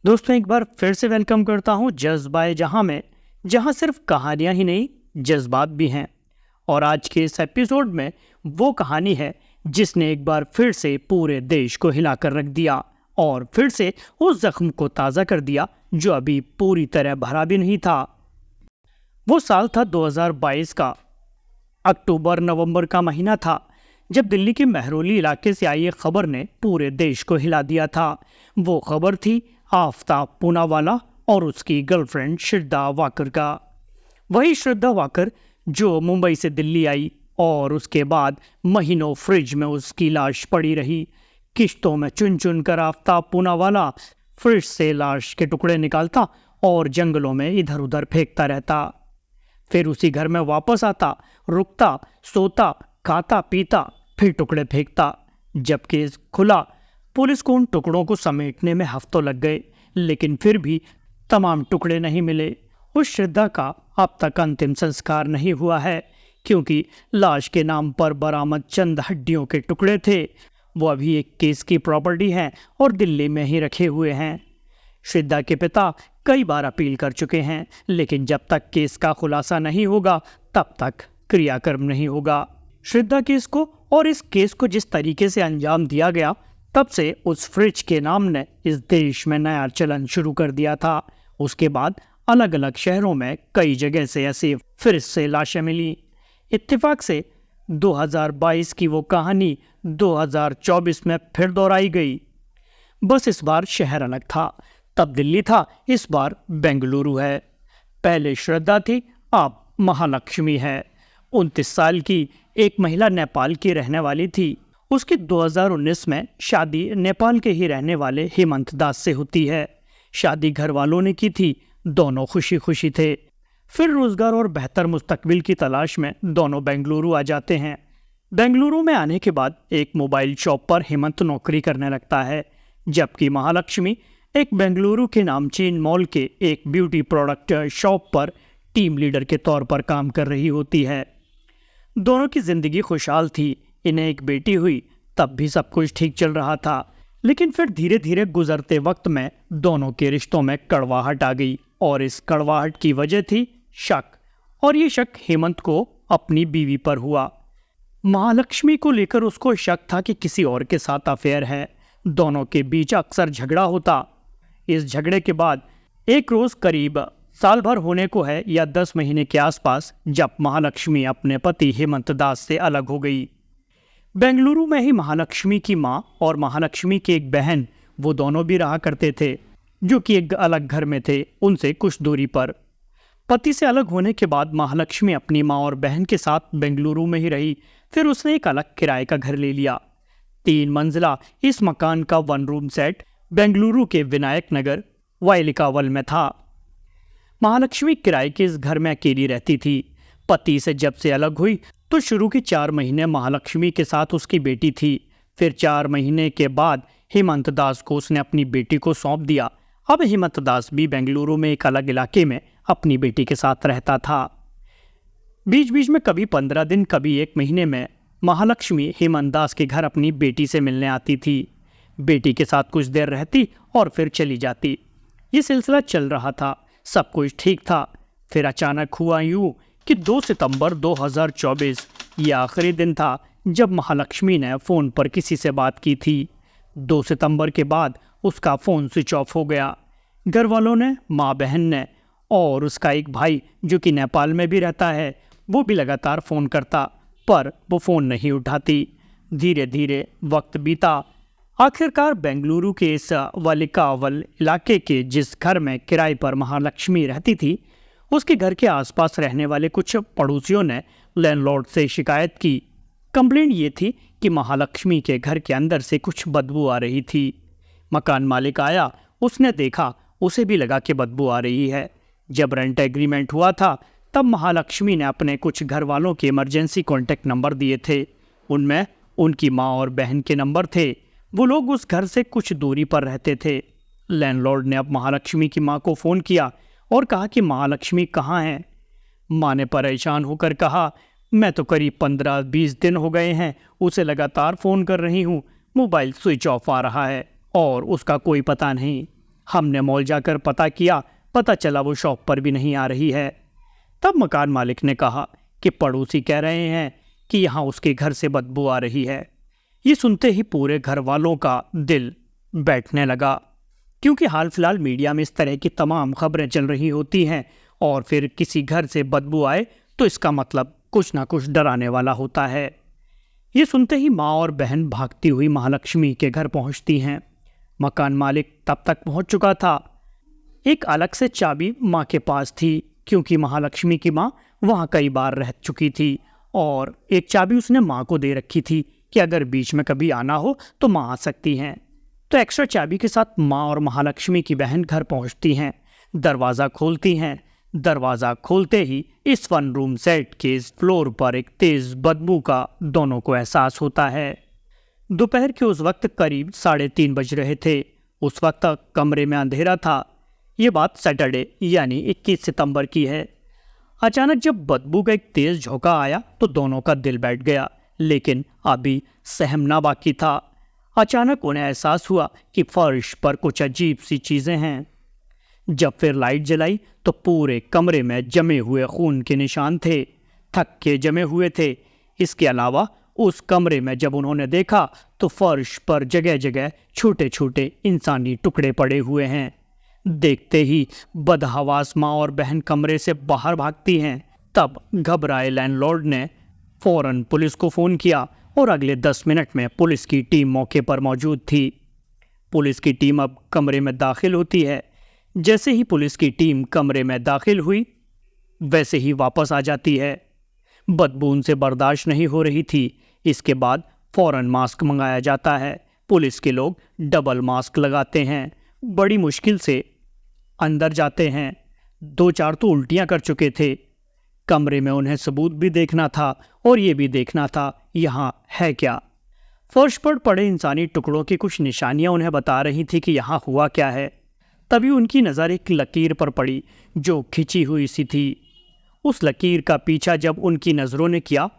दोस्तों, एक बार फिर से वेलकम करता हूँ जज्बाए जहां में, जहां सिर्फ कहानियां ही नहीं, जज्बात भी हैं। और आज के इस एपिसोड में वो कहानी है जिसने एक बार फिर से पूरे देश को हिलाकर रख दिया और फिर से उस जख्म को ताज़ा कर दिया जो अभी पूरी तरह भरा भी नहीं था। वो साल था 2022 का। अक्टूबर नवंबर का महीना था जब दिल्ली के महरौली इलाके से आई एक खबर ने पूरे देश को हिला दिया था। वो खबर थी आफताब पूनावाला और उसकी गर्लफ्रेंड श्रद्धा वाकर का। वही श्रद्धा वाकर जो मुंबई से दिल्ली आई और उसके बाद महीनों फ्रिज में उसकी लाश पड़ी रही। किश्तों में चुन चुन कर आफताब पूनावाला फ्रिज से लाश के टुकड़े निकालता और जंगलों में इधर उधर फेंकता रहता। फिर उसी घर में वापस आता, रुकता, सोता, खाता पीता, फिर टुकड़े फेंकता। जब केस खुला, पुलिस को उन टुकड़ों को समेटने में हफ्तों लग गए, लेकिन फिर भी तमाम टुकड़े नहीं मिले। उस श्रद्धा का अब तक अंतिम संस्कार नहीं हुआ है, क्योंकि लाश के नाम पर बरामद चंद हड्डियों के टुकड़े थे वो अभी एक केस की प्रॉपर्टी हैं और दिल्ली में ही रखे हुए हैं। श्रद्धा के पिता कई बार अपील कर चुके हैं, लेकिन जब तक केस का खुलासा नहीं होगा तब तक क्रियाकर्म नहीं होगा। श्रद्धा केस को और इस केस को जिस तरीके से अंजाम दिया गया, तब से उस फ्रिज के नाम ने इस देश में नया चलन शुरू कर दिया था। उसके बाद अलग अलग शहरों में कई जगह से ऐसे फ्रिज से लाशें मिली। इत्तेफाक से 2022 की वो कहानी 2024 में फिर दोहराई गई। बस इस बार शहर अलग था। तब दिल्ली था, इस बार बेंगलुरु है। पहले श्रद्धा थी, अब महालक्ष्मी है। 29 साल की एक महिला नेपाल की रहने वाली थी। उसकी 2019 में शादी नेपाल के ही रहने वाले हेमंत दास से होती है। शादी घर वालों ने की थी, दोनों खुशी खुशी थे। फिर रोजगार और बेहतर मुस्तकबिल की तलाश में दोनों बेंगलुरु आ जाते हैं। बेंगलुरु में आने के बाद एक मोबाइल शॉप पर हेमंत नौकरी करने लगता है, जबकि महालक्ष्मी एक बेंगलुरु के नामचीन मॉल के एक ब्यूटी प्रोडक्ट शॉप पर टीम लीडर के तौर पर काम कर रही होती है। दोनों की जिंदगी खुशहाल थी। इन्हें एक बेटी हुई, तब भी सब कुछ ठीक चल रहा था। लेकिन फिर धीरे धीरे गुजरते वक्त में दोनों के रिश्तों में कड़वाहट आ गई और इस कड़वाहट की वजह थी शक। और ये शक हेमंत को अपनी बीवी पर हुआ। महालक्ष्मी को लेकर उसको शक था कि किसी और के साथ अफेयर है। दोनों के बीच अक्सर झगड़ा होता। इस झगड़े के बाद एक रोज करीब साल भर होने को है या 10 महीने के आसपास, जब महालक्ष्मी अपने पति हेमंत दास से अलग हो गई। बेंगलुरु में ही महालक्ष्मी की माँ और महालक्ष्मी की एक बहन, वो दोनों भी रहा करते थे, जो कि एक अलग घर में थे, उनसे कुछ दूरी पर। पति से अलग होने के बाद महालक्ष्मी अपनी माँ और बहन के साथ बेंगलुरु में ही रही। फिर उसने एक अलग किराए का घर ले लिया। 3 मंजिला इस मकान का 1 रूम सेट बेंगलुरु के विनायक नगर वाइलिकावल में था। महालक्ष्मी किराए के इस घर में अकेली रहती थी। पति से जब से अलग हुई तो शुरू के 4 महीने महालक्ष्मी के साथ उसकी बेटी थी। फिर 4 महीने के बाद हेमंत दास को उसने अपनी बेटी को सौंप दिया। अब हेमंत दास भी बेंगलुरु में एक अलग इलाके में अपनी बेटी के साथ रहता था। बीच बीच में कभी 15 दिन, कभी 1 महीने में महालक्ष्मी हेमंत दास के घर अपनी बेटी से मिलने आती थी। बेटी के साथ कुछ देर रहती और फिर चली जाती। ये सिलसिला चल रहा था, सब कुछ ठीक था। फिर अचानक हुआ यूं कि 2 सितंबर 2024 ये आखिरी दिन था जब महालक्ष्मी ने फ़ोन पर किसी से बात की थी। 2 सितंबर के बाद उसका फ़ोन स्विच ऑफ हो गया। घर वालों ने, माँ बहन ने और उसका एक भाई जो कि नेपाल में भी रहता है, वो भी लगातार फ़ोन करता, पर वो फ़ोन नहीं उठाती। धीरे धीरे वक्त बीता। आखिरकार बेंगलुरु के इस वालिकावल इलाके के जिस घर में किराए पर महालक्ष्मी रहती थी, उसके घर के आसपास रहने वाले कुछ पड़ोसियों ने लैंडलॉर्ड से शिकायत की। कंप्लेंट ये थी कि महालक्ष्मी के घर के अंदर से कुछ बदबू आ रही थी। मकान मालिक आया, उसने देखा, उसे भी लगा कि बदबू आ रही है। जब रेंट एग्रीमेंट हुआ था तब महालक्ष्मी ने अपने कुछ घर वालों के इमरजेंसी कॉन्टैक्ट नंबर दिए थे। उनमें उनकी माँ और बहन के नंबर थे। वो लोग उस घर से कुछ दूरी पर रहते थे। लैंडलॉर्ड ने अब महालक्ष्मी की माँ को फ़ोन किया और कहा कि महालक्ष्मी कहाँ है। माँ ने परेशान होकर कहा, मैं तो करीब 15-20 दिन हो गए हैं उसे लगातार फ़ोन कर रही हूँ, मोबाइल स्विच ऑफ आ रहा है और उसका कोई पता नहीं। हमने मॉल जाकर पता किया, पता चला वो शॉप पर भी नहीं आ रही है। तब मकान मालिक ने कहा कि पड़ोसी कह रहे हैं कि यहाँ उसके घर से बदबू आ रही है। ये सुनते ही पूरे घर वालों का दिल बैठने लगा, क्योंकि हाल फिलहाल मीडिया में इस तरह की तमाम खबरें चल रही होती हैं और फिर किसी घर से बदबू आए तो इसका मतलब कुछ ना कुछ डराने वाला होता है। ये सुनते ही माँ और बहन भागती हुई महालक्ष्मी के घर पहुंचती हैं। मकान मालिक तब तक पहुंच चुका था। एक अलग से चाबी माँ के पास थी, क्योंकि महालक्ष्मी की माँ वहाँ कई बार रह चुकी थी और एक चाबी उसने माँ को दे रखी थी कि अगर बीच में कभी आना हो तो माँ आ सकती हैं। तो एक्स्ट्रा चाबी के साथ माँ और महालक्ष्मी की बहन घर पहुँचती हैं। दरवाज़ा खोलती हैं। दरवाज़ा खोलते ही इस वन रूम सेट के इस फ्लोर पर एक तेज़ बदबू का दोनों को एहसास होता है। दोपहर के उस वक्त करीब 3:30 बज रहे थे। उस वक्त कमरे में अंधेरा था। ये बात सैटरडे यानी 21 सितंबर की है। अचानक जब बदबू का एक तेज झोंका आया तो दोनों का दिल बैठ गया, लेकिन अभी सहमना बाकी था। अचानक उन्हें एहसास हुआ कि फर्श पर कुछ अजीब सी चीजें हैं। जब फिर लाइट जलाई तो पूरे कमरे में जमे हुए खून के निशान थे, थक्के जमे हुए थे। इसके अलावा उस कमरे में जब उन्होंने देखा तो फर्श पर जगह जगह छोटे छोटे इंसानी टुकड़े पड़े हुए हैं। देखते ही बदहवास माँ और बहन कमरे से बाहर भागती हैं। तब घबराए लैंडलॉर्ड ने फौरन पुलिस को फ़ोन किया और अगले 10 मिनट में पुलिस की टीम मौके पर मौजूद थी। पुलिस की टीम अब कमरे में दाखिल होती है। जैसे ही पुलिस की टीम कमरे में दाखिल हुई वैसे ही वापस आ जाती है। बदबू उनसे बर्दाश्त नहीं हो रही थी। इसके बाद फौरन मास्क मंगाया जाता है। पुलिस के लोग डबल मास्क लगाते हैं, बड़ी मुश्किल से अंदर जाते हैं। 2-4 तो उल्टियां कर चुके थे। कमरे में उन्हें सबूत भी देखना था और ये भी देखना था यहाँ है क्या। फर्श पर पड़े इंसानी टुकड़ों की कुछ निशानियां उन्हें बता रही थी कि यहाँ हुआ क्या है। तभी उनकी नज़र एक लकीर पर पड़ी जो खिंची हुई सी थी। उस लकीर का पीछा जब उनकी नज़रों ने किया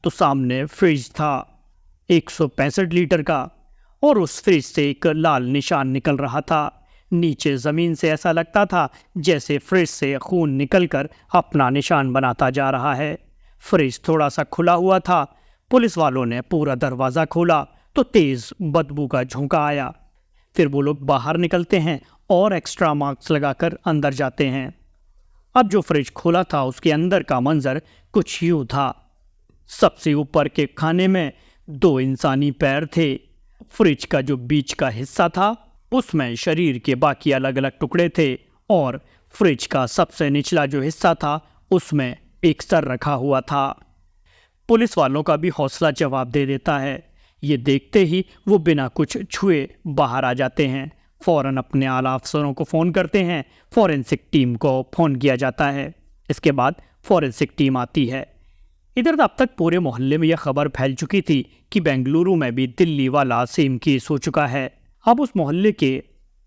तो सामने फ्रिज था 165 लीटर का, और उस फ्रिज से एक लाल निशान निकल रहा था। नीचे ज़मीन से ऐसा लगता था जैसे फ्रिज से खून निकलकर अपना निशान बनाता जा रहा है। फ्रिज थोड़ा सा खुला हुआ था। पुलिस वालों ने पूरा दरवाज़ा खोला तो तेज़ बदबू का झोंका आया। फिर वो लोग बाहर निकलते हैं और एक्स्ट्रा मास्क लगाकर अंदर जाते हैं। अब जो फ्रिज खोला था उसके अंदर का मंजर कुछ यूँ था। सबसे ऊपर के खाने में 2 इंसानी पैर थे। फ्रिज का जो बीच का हिस्सा था उसमें शरीर के बाकी अलग अलग टुकड़े थे, और फ्रिज का सबसे निचला जो हिस्सा था उसमें एक सर रखा हुआ था। पुलिस वालों का भी हौसला जवाब दे देता है। ये देखते ही वो बिना कुछ छुए बाहर आ जाते हैं। फ़ौरन अपने आला अफसरों को फ़ोन करते हैं। फॉरेंसिक टीम को फ़ोन किया जाता है। इसके बाद फॉरेंसिक टीम आती है। इधर अब तक पूरे मोहल्ले में यह खबर फैल चुकी थी कि बेंगलुरु में भी दिल्ली वाला सेम केस हो चुका है। अब उस मोहल्ले के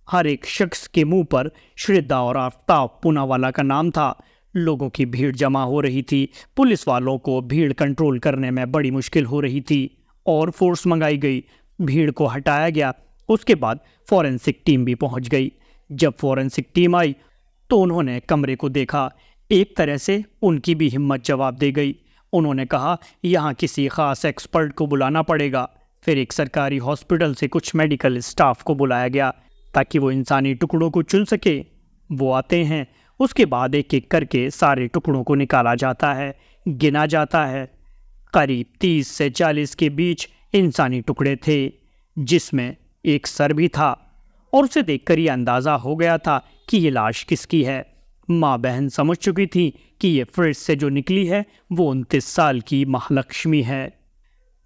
हर एक शख्स के मुंह पर श्रद्धा और आफ्ताब पूनावाला का नाम था। लोगों की भीड़ जमा हो रही थी। पुलिस वालों को भीड़ कंट्रोल करने में बड़ी मुश्किल हो रही थी और फोर्स मंगाई गई। भीड़ को हटाया गया। उसके बाद फॉरेंसिक टीम भी पहुंच गई। जब फॉरेंसिक टीम आई तो उन्होंने कमरे को देखा। एक तरह से उनकी भी हिम्मत जवाब दे गई। उन्होंने कहा यहाँ किसी ख़ास एक्सपर्ट को बुलाना पड़ेगा। फिर एक सरकारी हॉस्पिटल से कुछ मेडिकल स्टाफ को बुलाया गया ताकि वो इंसानी टुकड़ों को चुन सके। वो आते हैं। उसके बाद एक एक करके सारे टुकड़ों को निकाला जाता है, गिना जाता है। करीब 30 से 40 के बीच इंसानी टुकड़े थे, जिसमें एक सर भी था, और उसे देखकर ये अंदाज़ा हो गया था कि ये लाश किसकी है। माँ बहन समझ चुकी थी कि ये फ्रिज से जो निकली है वो 29 साल की महालक्ष्मी है।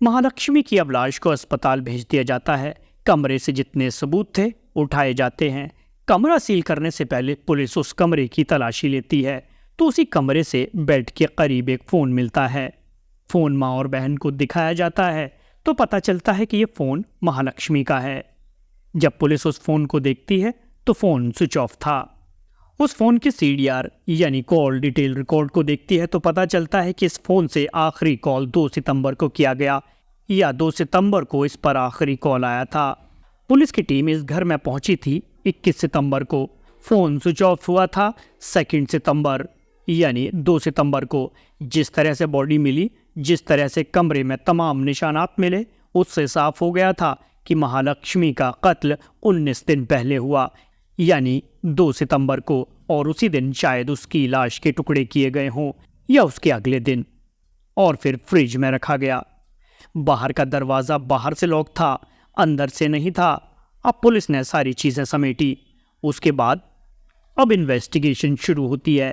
महालक्ष्मी की अब लाश को अस्पताल भेज दिया जाता है। कमरे से जितने सबूत थे उठाए जाते हैं। कमरा सील करने से पहले पुलिस उस कमरे की तलाशी लेती है तो उसी कमरे से बेड के करीब एक फ़ोन मिलता है। फ़ोन माँ और बहन को दिखाया जाता है तो पता चलता है कि ये फ़ोन महालक्ष्मी का है। जब पुलिस उस फ़ोन को देखती है तो फ़ोन स्विच ऑफ था। उस फ़ोन की CDR यानी कॉल डिटेल रिकॉर्ड को देखती है तो पता चलता है कि इस फ़ोन से आखिरी कॉल 2 सितंबर को किया गया, या 2 सितंबर को इस पर आखिरी कॉल आया था। पुलिस की टीम इस घर में पहुंची थी 21 सितंबर को फ़ोन स्विच ऑफ हुआ था। 2 सितंबर यानी 2 सितंबर को जिस तरह से बॉडी मिली, जिस तरह से कमरे में तमाम निशानात मिले, उससे साफ हो गया था कि महालक्ष्मी का कत्ल 19 दिन पहले हुआ, यानी 2 सितंबर को। और उसी दिन शायद उसकी लाश के टुकड़े किए गए हों या उसके अगले दिन, और फिर फ्रिज में रखा गया। बाहर का दरवाज़ा बाहर से लॉक था, अंदर से नहीं था। अब पुलिस ने सारी चीज़ें समेटी। उसके बाद अब इन्वेस्टिगेशन शुरू होती है।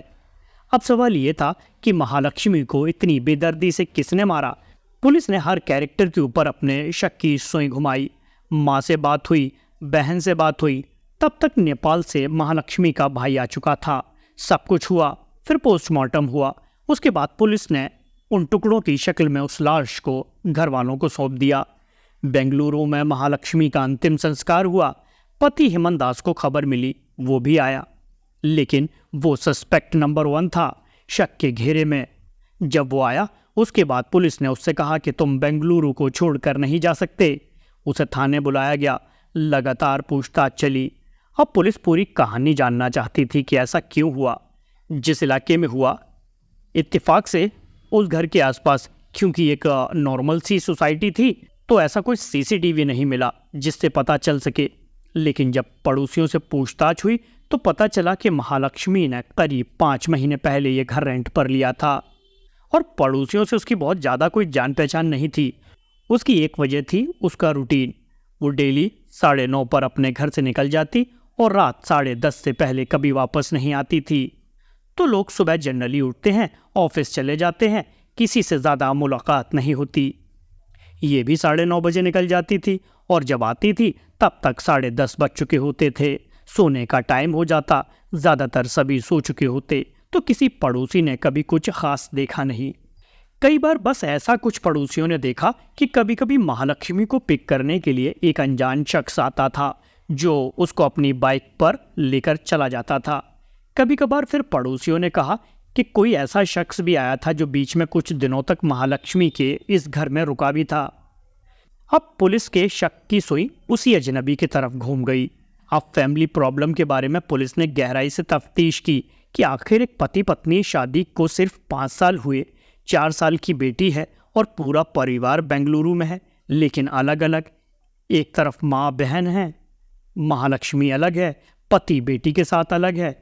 अब सवाल ये था कि महालक्ष्मी को इतनी बेदर्दी से किसने मारा। पुलिस ने हर कैरेक्टर के ऊपर अपने शक की सुई घुमाई। माँ से बात हुई, बहन से बात हुई। तब तक नेपाल से महालक्ष्मी का भाई आ चुका था। सब कुछ हुआ, फिर पोस्टमार्टम हुआ। उसके बाद पुलिस ने उन टुकड़ों की शक्ल में उस लाश को घर वालों को सौंप दिया। बेंगलुरु में महालक्ष्मी का अंतिम संस्कार हुआ। पति हेमंत दास को खबर मिली, वो भी आया, लेकिन वो सस्पेक्ट नंबर 1 था, शक के घेरे में। जब वो आया, उसके बाद पुलिस ने उससे कहा कि तुम बेंगलुरु को छोड़कर नहीं जा सकते। उसे थाने बुलाया गया। लगातार पूछताछ चली। अब पुलिस पूरी कहानी जानना चाहती थी कि ऐसा क्यों हुआ, जिस इलाके में हुआ। इत्तेफाक से उस घर के आसपास, क्योंकि एक नॉर्मल सी सोसाइटी थी, तो ऐसा कोई सीसीटीवी नहीं मिला जिससे पता चल सके। लेकिन जब पड़ोसियों से पूछताछ हुई तो पता चला कि महालक्ष्मी ने करीब 5 महीने पहले ये घर रेंट पर लिया था, और पड़ोसियों से उसकी बहुत ज़्यादा कोई जान पहचान नहीं थी। उसकी एक वजह थी उसका रूटीन। वो डेली 9:30 पर अपने घर से निकल जाती और रात 10:30 से पहले कभी वापस नहीं आती थी। तो लोग सुबह जनरली उठते हैं, ऑफिस चले जाते हैं, किसी से ज़्यादा मुलाकात नहीं होती। ये भी 9:30 बजे निकल जाती थी, और जब आती थी तब तक 10:30 बज चुके होते थे। सोने का टाइम हो जाता, ज़्यादातर सभी सो चुके होते। तो किसी पड़ोसी ने कभी कुछ खास देखा नहीं। कई बार बस ऐसा कुछ पड़ोसियों ने देखा कि कभी कभी महालक्ष्मी को पिक करने के लिए एक अनजान शख्स आता था, जो उसको अपनी बाइक पर लेकर चला जाता था। कभी कभार फिर पड़ोसियों ने कहा कि कोई ऐसा शख्स भी आया था जो बीच में कुछ दिनों तक महालक्ष्मी के इस घर में रुका भी था। अब पुलिस के शक की सुई उसी अजनबी की तरफ घूम गई। अब फैमिली प्रॉब्लम के बारे में पुलिस ने गहराई से तफ्तीश की कि आखिर एक पति पत्नी शादी को सिर्फ 5 साल हुए, 4 साल की बेटी है, और पूरा परिवार बेंगलुरु में है, लेकिन अलग अलग। एक तरफ माँ बहन है, महालक्ष्मी अलग है, पति बेटी के साथ अलग है।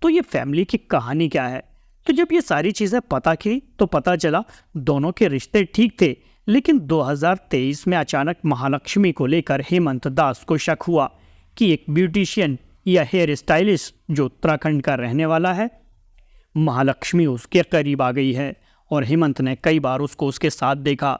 तो ये फैमिली की कहानी क्या है? तो जब ये सारी चीज़ें पता की तो पता चला दोनों के रिश्ते ठीक थे, लेकिन 2023 में अचानक महालक्ष्मी को लेकर हेमंत दास को शक हुआ कि एक ब्यूटिशियन या हेयर स्टाइलिस्ट जो उत्तराखंड का रहने वाला है, महालक्ष्मी उसके करीब आ गई है। और हेमंत ने कई बार उसको उसके साथ देखा,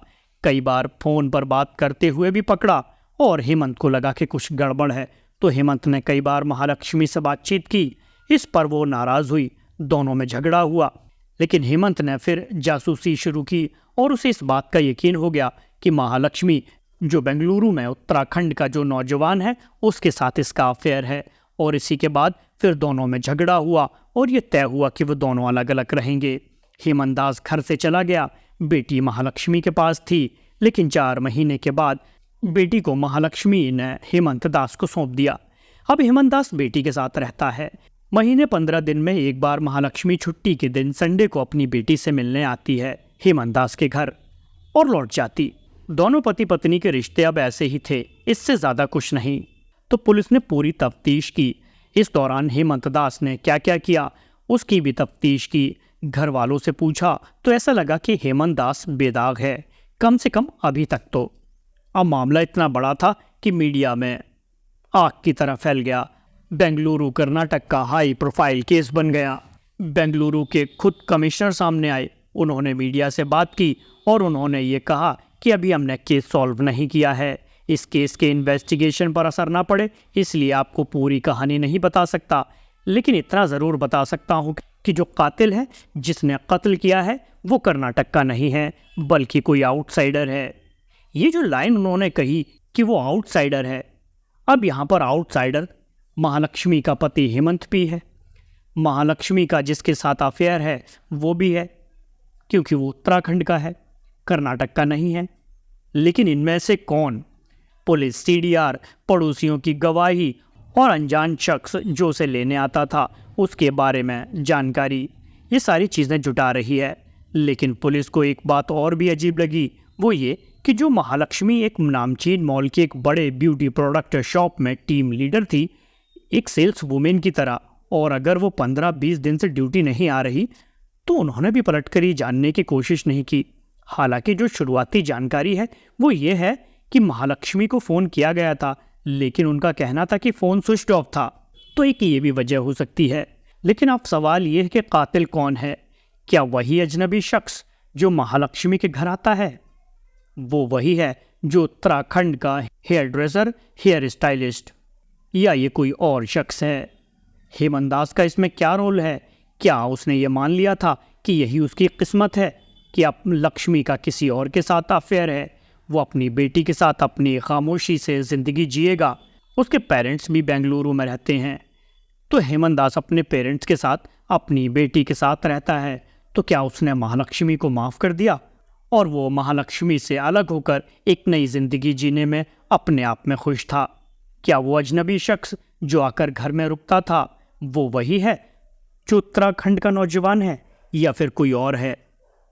कई बार फ़ोन पर बात करते हुए भी पकड़ा, और हेमंत को लगा कि कुछ गड़बड़ है। तो हेमंत ने कई बार महालक्ष्मी से बातचीत की। इस पर वो नाराज़ हुई, दोनों में झगड़ा हुआ। लेकिन हेमंत ने फिर जासूसी शुरू की, और उसे इस बात का यकीन हो गया कि महालक्ष्मी जो बेंगलुरु में उत्तराखंड का जो नौजवान है, उसके साथ इसका अफेयर है। और इसी के बाद फिर दोनों में झगड़ा हुआ, और ये तय हुआ कि वो दोनों अलग अलग रहेंगे। हेमंत दास घर से चला गया। बेटी महालक्ष्मी के पास थी, लेकिन 4 महीने के बाद बेटी को महालक्ष्मी ने हेमंत दास को सौंप दिया। अब हेमंत दास बेटी के साथ रहता है। महीने 15 दिन में एक बार महालक्ष्मी छुट्टी के दिन संडे को अपनी बेटी से मिलने आती है हेमंत दास के घर, और लौट जाती। दोनों पति पत्नी के रिश्ते अब ऐसे ही थे, इससे ज़्यादा कुछ नहीं। तो पुलिस ने पूरी तफ्तीश की। इस दौरान हेमंत दास ने क्या क्या किया उसकी भी तफ्तीश की। घर वालों से पूछा तो ऐसा लगा कि हेमंत दास बेदाग है, कम से कम अभी तक तो। अब मामला इतना बड़ा था कि मीडिया में आग की तरह फैल गया। बेंगलुरु कर्नाटक का हाई प्रोफाइल केस बन गया। बेंगलुरु के खुद कमिश्नर सामने आए, उन्होंने मीडिया से बात की, और उन्होंने ये कहा कि अभी हमने केस सॉल्व नहीं किया है, इस केस के इन्वेस्टिगेशन पर असर ना पड़े, इसलिए आपको पूरी कहानी नहीं बता सकता। लेकिन इतना ज़रूर बता सकता हूँ कि जो कातिल है, जिसने कत्ल किया है, वो कर्नाटक का नहीं है, बल्कि कोई आउटसाइडर है। ये जो लाइन उन्होंने कही कि वो आउटसाइडर है, अब यहाँ पर आउटसाइडर महालक्ष्मी का पति हेमंत भी है, महालक्ष्मी का जिसके साथ अफेयर है वो भी है, क्योंकि वो उत्तराखंड का है, कर्नाटक का नहीं है। लेकिन इनमें से कौन? पुलिस, सीडीआर, पड़ोसियों की गवाही और अनजान शख्स जो उसे लेने आता था उसके बारे में जानकारी, ये सारी चीज़ें जुटा रही है। लेकिन पुलिस को एक बात और भी अजीब लगी, वो ये कि जो महालक्ष्मी एक नामचीन मॉल के एक बड़े ब्यूटी प्रोडक्ट शॉप में टीम लीडर थी, एक सेल्स वुमेन की तरह, और अगर वो 15-20 दिन से ड्यूटी नहीं आ रही तो उन्होंने भी पलटकर ये जानने की कोशिश नहीं की। हालांकि जो शुरुआती जानकारी है वो ये है कि महालक्ष्मी को फ़ोन किया गया था, लेकिन उनका कहना था कि फ़ोन स्विच ऑफ था। तो एक ये भी वजह हो सकती है। लेकिन अब सवाल ये है कि कातिल कौन है? क्या वही अजनबी शख्स जो महालक्ष्मी के घर आता है? वो वही है जो उत्तराखंड का हेयर ड्रेसर, हेयर स्टाइलिस्ट, या ये कोई और शख्स है? हेमंत दास का इसमें क्या रोल है? क्या उसने ये मान लिया था कि यही उसकी किस्मत है कि अब लक्ष्मी का किसी और के साथ अफेयर है? वो अपनी बेटी के साथ अपनी खामोशी से ज़िंदगी जिएगा। उसके पेरेंट्स भी बेंगलुरु में रहते हैं, तो हेमंत दास अपने पेरेंट्स के साथ अपनी बेटी के साथ रहता है। तो क्या उसने महालक्ष्मी को माफ़ कर दिया और वो महालक्ष्मी से अलग होकर एक नई ज़िंदगी जीने में अपने आप में खुश था? क्या वो अजनबी शख्स जो आकर घर में रुकता था वो वही है जो उत्तराखंड का नौजवान है, या फिर कोई और है?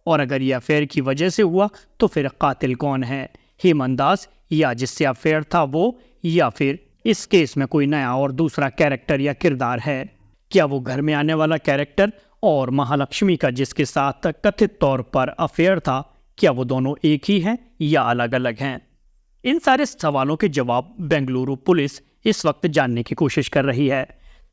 और अगर यह अफेयर की वजह से हुआ तो फिर कातिल कौन है? हेमंत दास, या जिससे अफेयर था वो, या फिर इस केस में कोई नया और दूसरा कैरेक्टर या किरदार है? क्या वो घर में आने वाला कैरेक्टर और महालक्ष्मी का जिसके साथ कथित तौर पर अफेयर था, क्या वो दोनों एक ही हैं या अलग अलग हैं? इन सारे सवालों के जवाब बेंगलुरु पुलिस इस वक्त जानने की कोशिश कर रही है।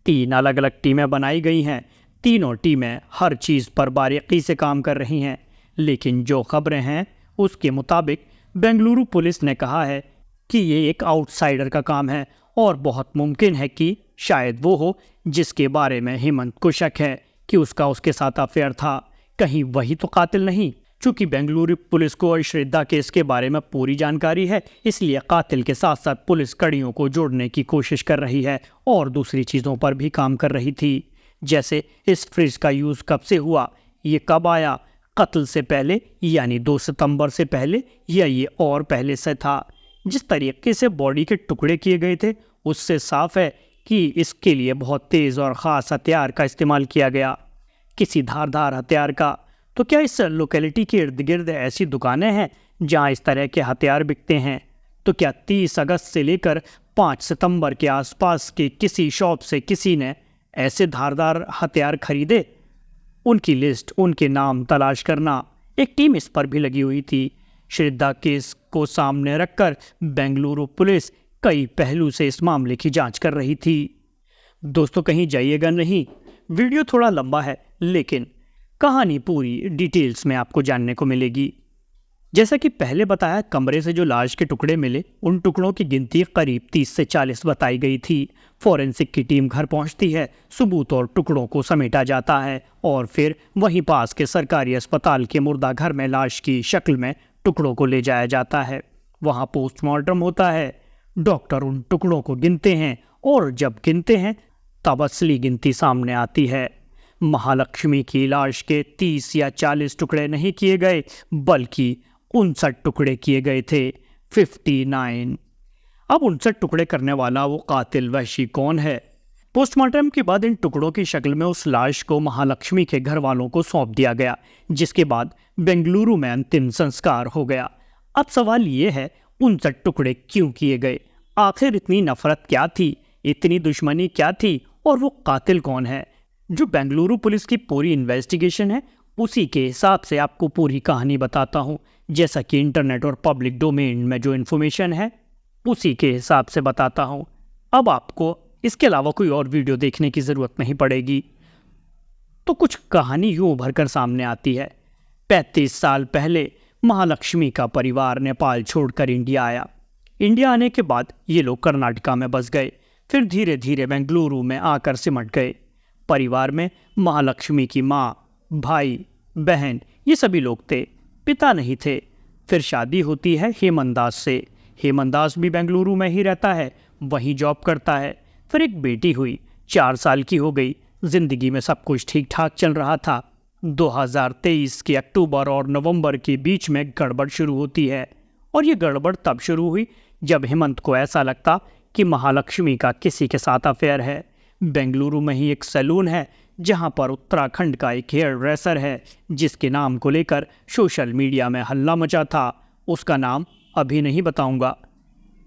3 अलग अलग टीमें बनाई गई हैं। तीनों टीमें हर चीज़ पर बारीकी से काम कर रही हैं। लेकिन जो खबरें हैं उसके मुताबिक बेंगलुरु पुलिस ने कहा है कि ये एक आउटसाइडर का काम है और बहुत मुमकिन है कि शायद वो हो जिसके बारे में हेमंत को शक है कि उसका उसके साथ अफेयर था। कहीं वही तो कातिल नहीं? चूंकि बेंगलुरु पुलिस को श्रद्धा केस के बारे में पूरी जानकारी है, इसलिए कातिल के साथ साथ पुलिस कड़ियों को जोड़ने की कोशिश कर रही है और दूसरी चीज़ों पर भी काम कर रही थी। जैसे इस फ्रिज का यूज़ कब से हुआ, ये कब आया, कत्ल से पहले यानी 2 सितंबर से पहले, या ये और पहले से था? जिस तरीके से बॉडी के टुकड़े किए गए थे उससे साफ है कि इसके लिए बहुत तेज़ और ख़ास हथियार का इस्तेमाल किया गया, किसी धारदार हथियार का। तो क्या इस लोकेलिटी के इर्द गिर्द ऐसी दुकानें हैं जहां इस तरह के हथियार बिकते हैं? तो क्या 30 अगस्त से लेकर 5 सितंबर के आसपास के किसी शॉप से किसी ने ऐसे धारदार हथियार खरीदे? उनकी लिस्ट, उनके नाम तलाश करना, एक टीम इस पर भी लगी हुई थी। श्रद्धा केस को सामने रखकर बेंगलुरु पुलिस कई पहलू से इस मामले की जांच कर रही थी। दोस्तों, कहीं जाइएगा नहीं, वीडियो थोड़ा लंबा है लेकिन कहानी पूरी डिटेल्स में आपको जानने को मिलेगी। जैसा कि पहले बताया, कमरे से जो लाश के टुकड़े मिले उन टुकड़ों की गिनती करीब 30 से 40 बताई गई थी। फॉरेंसिक की टीम घर पहुंचती है, सबूत और टुकड़ों को समेटा जाता है और फिर वहीं पास के सरकारी अस्पताल के मुर्दा घर में लाश की शक्ल में टुकड़ों को ले जाया जाता है। वहां पोस्टमार्टम होता है। डॉक्टर उन टुकड़ों को गिनते हैं और जब गिनते हैं तब असली गिनती सामने आती है। महालक्ष्मी की लाश के 30 या 40 टुकड़े नहीं किए गए बल्कि 59 टुकड़े किए गए थे, 59। अब 59 टुकड़े करने वाला वो कातिल वहशी कौन है? पोस्टमार्टम के बाद इन टुकड़ों की शक्ल में उस लाश को महालक्ष्मी के घर वालों को सौंप दिया गया, जिसके बाद बेंगलुरु में अंतिम संस्कार हो गया। अब सवाल ये है, 59 टुकड़े क्यों किए गए? आखिर इतनी नफरत क्या थी, इतनी दुश्मनी क्या थी, और वो कातिल कौन है? जो बेंगलुरु पुलिस की पूरी इन्वेस्टिगेशन है उसी के हिसाब से आपको पूरी कहानी बताता हूँ। जैसा कि इंटरनेट और पब्लिक डोमेन में जो इन्फॉर्मेशन है उसी के हिसाब से बताता हूँ। अब आपको इसके अलावा कोई और वीडियो देखने की ज़रूरत नहीं पड़ेगी। तो कुछ कहानी यूँ उभर कर सामने आती है। 35 साल पहले महालक्ष्मी का परिवार नेपाल छोड़कर इंडिया आया। इंडिया आने के बाद ये लोग कर्नाटका में बस गए, फिर धीरे धीरे बेंगलुरु में आकर सिमट गए। परिवार में महालक्ष्मी की माँ, भाई, बहन, ये सभी लोग थे, पिता नहीं थे। फिर शादी होती है हेमंत दास से। हेमंत दास भी बेंगलुरु में ही रहता है, वहीं जॉब करता है। फिर एक बेटी हुई, 4 साल की हो गई। जिंदगी में सब कुछ ठीक ठाक चल रहा था। 2023 के अक्टूबर और नवंबर के बीच में गड़बड़ शुरू होती है, और ये गड़बड़ तब शुरू हुई जब हेमंत को ऐसा लगता कि महालक्ष्मी का किसी के साथ अफेयर है। बेंगलुरु में ही एक सैलून है जहां पर उत्तराखंड का एक हेयर ड्रेसर है जिसके नाम को लेकर सोशल मीडिया में हल्ला मचा था। उसका नाम अभी नहीं बताऊंगा।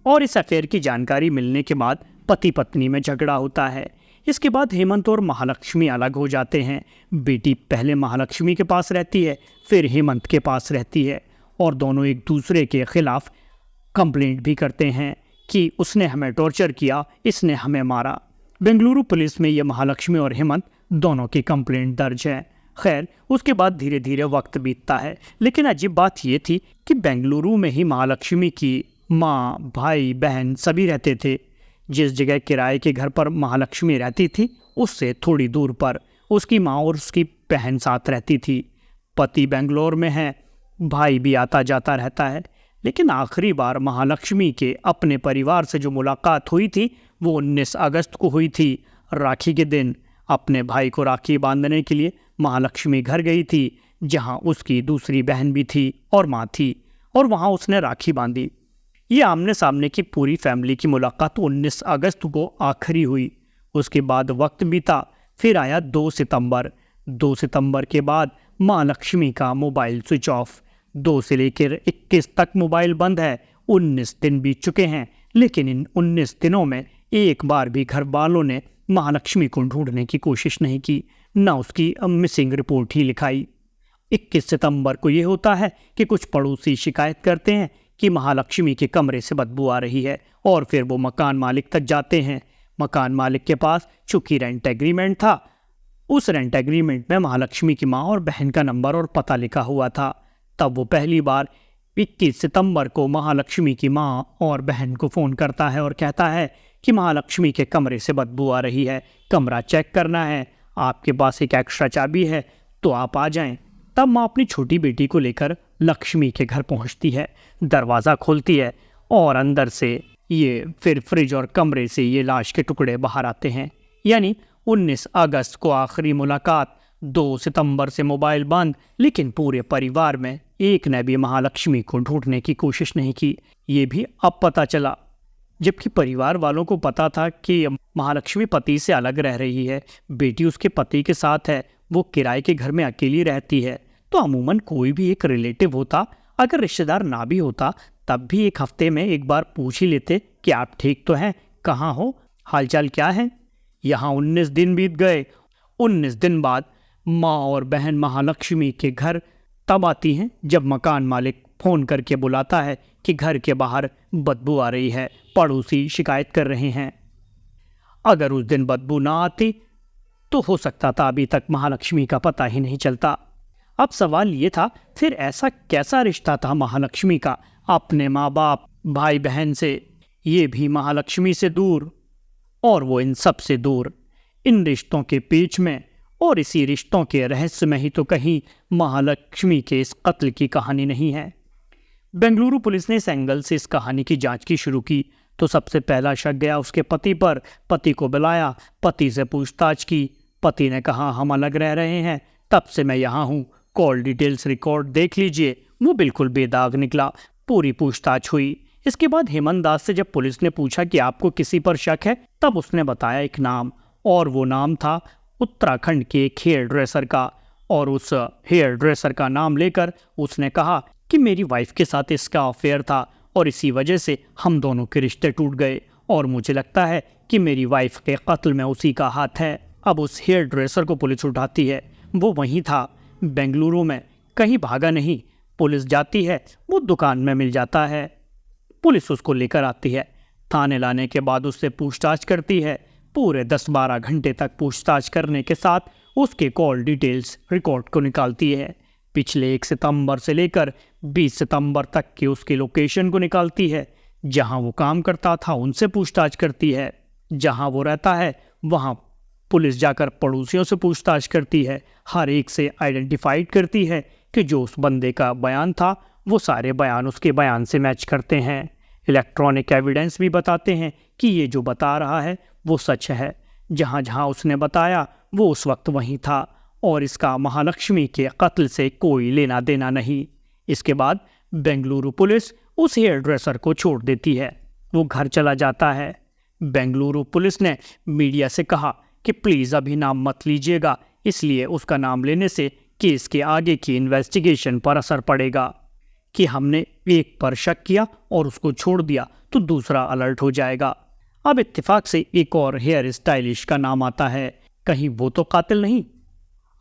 और इस अफेयर की जानकारी मिलने के बाद पति पत्नी में झगड़ा होता है। इसके बाद हेमंत और महालक्ष्मी अलग हो जाते हैं। बेटी पहले महालक्ष्मी के पास रहती है, फिर हेमंत के पास रहती है और दोनों एक दूसरे के खिलाफ कंप्लेंट भी करते हैं कि उसने हमें टॉर्चर किया, इसने हमें मारा। बेंगलुरु पुलिस में ये महालक्ष्मी और हेमंत दोनों की कंप्लेंट दर्ज है। खैर, उसके बाद धीरे धीरे वक्त बीतता है, लेकिन अजीब बात ये थी कि बेंगलुरु में ही महालक्ष्मी की माँ, भाई, बहन सभी रहते थे। जिस जगह किराए के घर पर महालक्ष्मी रहती थी उससे थोड़ी दूर पर उसकी माँ और उसकी बहन साथ रहती थी। पति बेंगलोर में है, भाई भी आता जाता रहता है। लेकिन आखिरी बार महालक्ष्मी के अपने परिवार से जो मुलाकात हुई थी वो 19 अगस्त को हुई थी। राखी के दिन अपने भाई को राखी बांधने के लिए महालक्ष्मी घर गई थी, जहां उसकी दूसरी बहन भी थी और माँ थी, और वहां उसने राखी बांधी। ये आमने सामने की पूरी फैमिली की मुलाकात 19 अगस्त को आखिरी हुई। उसके बाद वक्त बीता, फिर आया 2 सितंबर। 2 सितंबर के बाद माँ लक्ष्मी का मोबाइल स्विच ऑफ। 2 से लेकर 21 तक मोबाइल बंद है। 19 दिन बीत चुके हैं, लेकिन इन 19 दिनों में एक बार भी घर वालों ने महालक्ष्मी को ढूंढने की कोशिश नहीं की, न उसकी मिसिंग रिपोर्ट ही लिखाई। 21 सितंबर को ये होता है कि कुछ पड़ोसी शिकायत करते हैं कि महालक्ष्मी के कमरे से बदबू आ रही है, और फिर वो मकान मालिक तक जाते हैं। मकान मालिक के पास चूंकि रेंट एग्रीमेंट था, उस रेंट एग्रीमेंट में महालक्ष्मी की माँ और बहन का नंबर और पता लिखा हुआ था। तब वो पहली बार 21 सितंबर को महालक्ष्मी की माँ और बहन को फ़ोन करता है और कहता है कि महालक्ष्मी के कमरे से बदबू आ रही है, कमरा चेक करना है, आपके पास एक एक्स्ट्रा चाबी है तो आप आ जाएं। तब माँ अपनी छोटी बेटी को लेकर लक्ष्मी के घर पहुंचती है, दरवाज़ा खोलती है और अंदर से ये फिर फ्रिज और कमरे से ये लाश के टुकड़े बाहर आते हैं। यानी 19 अगस्त को आखिरी मुलाकात, 2 सितंबर से मोबाइल बंद, लेकिन पूरे परिवार में एक ने भी महालक्ष्मी को ढूंढने की कोशिश नहीं की। ये भी अब पता चला, जबकि परिवार वालों को पता था कि महालक्ष्मी पति से अलग रह रही है, बेटी उसके पति के साथ है, वो किराए के घर में अकेली रहती है। तो अमूमन कोई भी एक रिलेटिव होता, अगर रिश्तेदार ना भी होता तब भी एक हफ्ते में एक बार पूछ ही लेते कि आप ठीक तो हैं, कहाँ हो, हालचाल क्या है। यहाँ 19 दिन बीत गए। 19 दिन बाद माँ और बहन महालक्ष्मी के घर तब आती हैं जब मकान मालिक फ़ोन करके बुलाता है कि घर के बाहर बदबू आ रही है, पड़ोसी शिकायत कर रहे हैं। अगर उस दिन बदबू ना आती तो हो सकता था अभी तक महालक्ष्मी का पता ही नहीं चलता। अब सवाल ये था, फिर ऐसा कैसा रिश्ता था महालक्ष्मी का अपने माँ बाप, भाई बहन से, ये भी महालक्ष्मी से दूर, और वो इन सब से दूर। इन रिश्तों के बीच में और इसी रिश्तों के रहस्य में ही तो कहीं महालक्ष्मी के इस कत्ल की कहानी नहीं है। बेंगलुरु पुलिस ने इस एंगल से इस कहानी की जांच की शुरू की तो सबसे पहला शक गया उसके पति पर। पति को बुलाया, पति से पूछताछ की। पति ने कहा हम अलग रह रहे हैं, तब से मैं यहाँ हूँ, कॉल डिटेल्स रिकॉर्ड देख लीजिए। वो बिल्कुल बेदाग निकला। पूरी पूछताछ हुई। इसके बाद हेमंत दास से जब पुलिस ने पूछा कि आपको किसी पर शक है, तब उसने बताया एक नाम, और वो नाम था उत्तराखंड के एक हेयर ड्रेसर का। और उस हेयर ड्रेसर का नाम लेकर उसने कहा कि मेरी वाइफ के साथ इसका अफेयर था और इसी वजह से हम दोनों के रिश्ते टूट गए, और मुझे लगता है कि मेरी वाइफ के कत्ल में उसी का हाथ है। अब उस हेयर ड्रेसर को पुलिस उठाती है। वो वहीं था, बेंगलुरु में, कहीं भागा नहीं। पुलिस जाती है, वो दुकान में मिल जाता है। पुलिस उसको लेकर आती है। थाने लाने के बाद उससे पूछताछ करती है। पूरे 10-12 घंटे तक पूछताछ करने के साथ उसके कॉल डिटेल्स रिकॉर्ड को निकालती है। पिछले 1 सितंबर से लेकर 20 सितंबर तक की उसकी लोकेशन को निकालती है। जहां वो काम करता था उनसे पूछताछ करती है। जहां वो रहता है वहां पुलिस जाकर पड़ोसियों से पूछताछ करती है। हर एक से आइडेंटिफाइड करती है कि जो उस बंदे का बयान था वो सारे बयान उसके बयान से मैच करते हैं। इलेक्ट्रॉनिक एविडेंस भी बताते हैं कि ये जो बता रहा है वो सच है। जहाँ जहाँ उसने बताया वो उस वक्त वहीं था, और इसका महालक्ष्मी के कत्ल से कोई लेना देना नहीं। इसके बाद बेंगलुरु पुलिस उस हेयर ड्रेसर को छोड़ देती है। वो घर चला जाता है। बेंगलुरु पुलिस ने मीडिया से कहा कि प्लीज़ अभी नाम मत लीजिएगा, इसलिए उसका नाम लेने से केस के आगे की इन्वेस्टिगेशन पर असर पड़ेगा कि हमने एक पर शक किया और उसको छोड़ दिया तो दूसरा अलर्ट हो जाएगा। अब इत्तेफाक से एक और हेयर स्टाइलिश का नाम आता है। कहीं वो तो कातिल नहीं?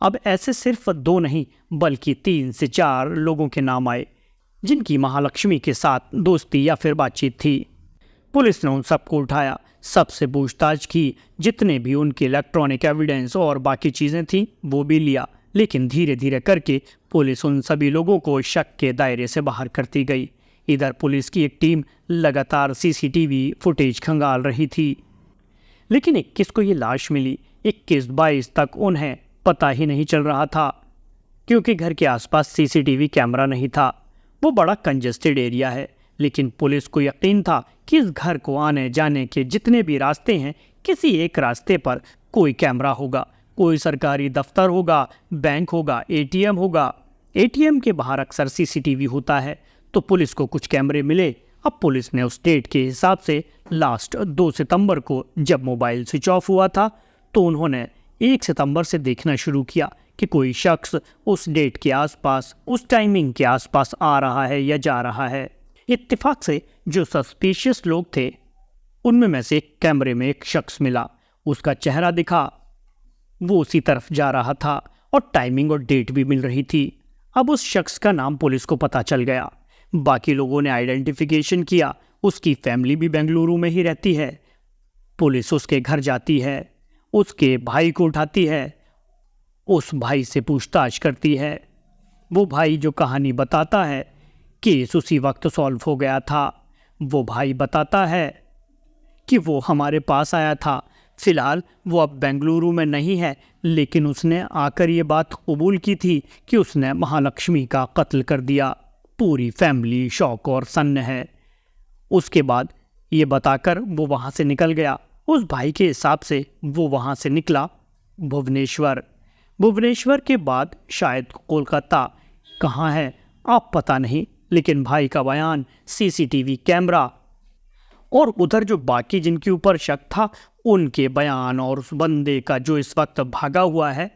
अब ऐसे सिर्फ 2 नहीं बल्कि 3 से 4 लोगों के नाम आए जिनकी महालक्ष्मी के साथ दोस्ती या फिर बातचीत थी। पुलिस ने उन सबको उठाया, सबसे पूछताछ की, जितने भी उनके इलेक्ट्रॉनिक एविडेंस और बाकी चीज़ें थी वो भी लिया, लेकिन धीरे धीरे करके पुलिस उन सभी लोगों को शक के दायरे से बाहर करती गई। इधर पुलिस की एक टीम लगातार सीसीटीवी फुटेज खंगाल रही थी, लेकिन 21 को ये लाश मिली। 21-22 तक उन्हें पता ही नहीं चल रहा था क्योंकि घर के आसपास सीसीटीवी कैमरा नहीं था। वो बड़ा कंजेस्टेड एरिया है, लेकिन पुलिस को यकीन था कि इस घर को आने जाने के जितने भी रास्ते हैं, किसी एक रास्ते पर कोई कैमरा होगा, कोई सरकारी दफ्तर होगा, बैंक होगा, एटीएम होगा। एटीएम के बाहर अक्सर सीसीटीवी होता है, तो पुलिस को कुछ कैमरे मिले। अब पुलिस ने उस डेट के हिसाब से लास्ट 2 सितंबर को जब मोबाइल स्विच ऑफ हुआ था, तो उन्होंने 1 सितंबर से देखना शुरू किया कि कोई शख्स उस डेट के आसपास, उस टाइमिंग के आसपास आ रहा है या जा रहा है। इत्तेफाक से जो सस्पिशियस लोग थे उनमें में से एक कैमरे में एक शख्स मिला। उसका चेहरा दिखा, वो उसी तरफ जा रहा था और टाइमिंग और डेट भी मिल रही थी। अब उस शख्स का नाम पुलिस को पता चल गया। बाकी लोगों ने आइडेंटिफिकेशन किया, उसकी फैमिली भी बेंगलुरु में ही रहती है। पुलिस उसके घर जाती है, उसके भाई को उठाती है, उस भाई से पूछताछ करती है। वो भाई जो कहानी बताता है केस उसी वक्त सॉल्व हो गया था। वो भाई बताता है कि वो हमारे पास आया था। फिलहाल वो अब बेंगलुरु में नहीं है, लेकिन उसने आकर ये बात कबूल की थी कि उसने महालक्ष्मी का कत्ल कर दिया। पूरी फैमिली शौक और सन्न है। उसके बाद ये बताकर वो वहाँ से निकल गया। उस भाई के हिसाब से वो वहाँ से निकला भुवनेश्वर। भुवनेश्वर के बाद शायद कोलकाता, कहाँ है आप पता नहीं, लेकिन भाई का बयान, सीसीटीवी कैमरा और उधर जो बाकी जिनके ऊपर शक था उनके बयान और उस बंदे का जो इस वक्त भागा हुआ है,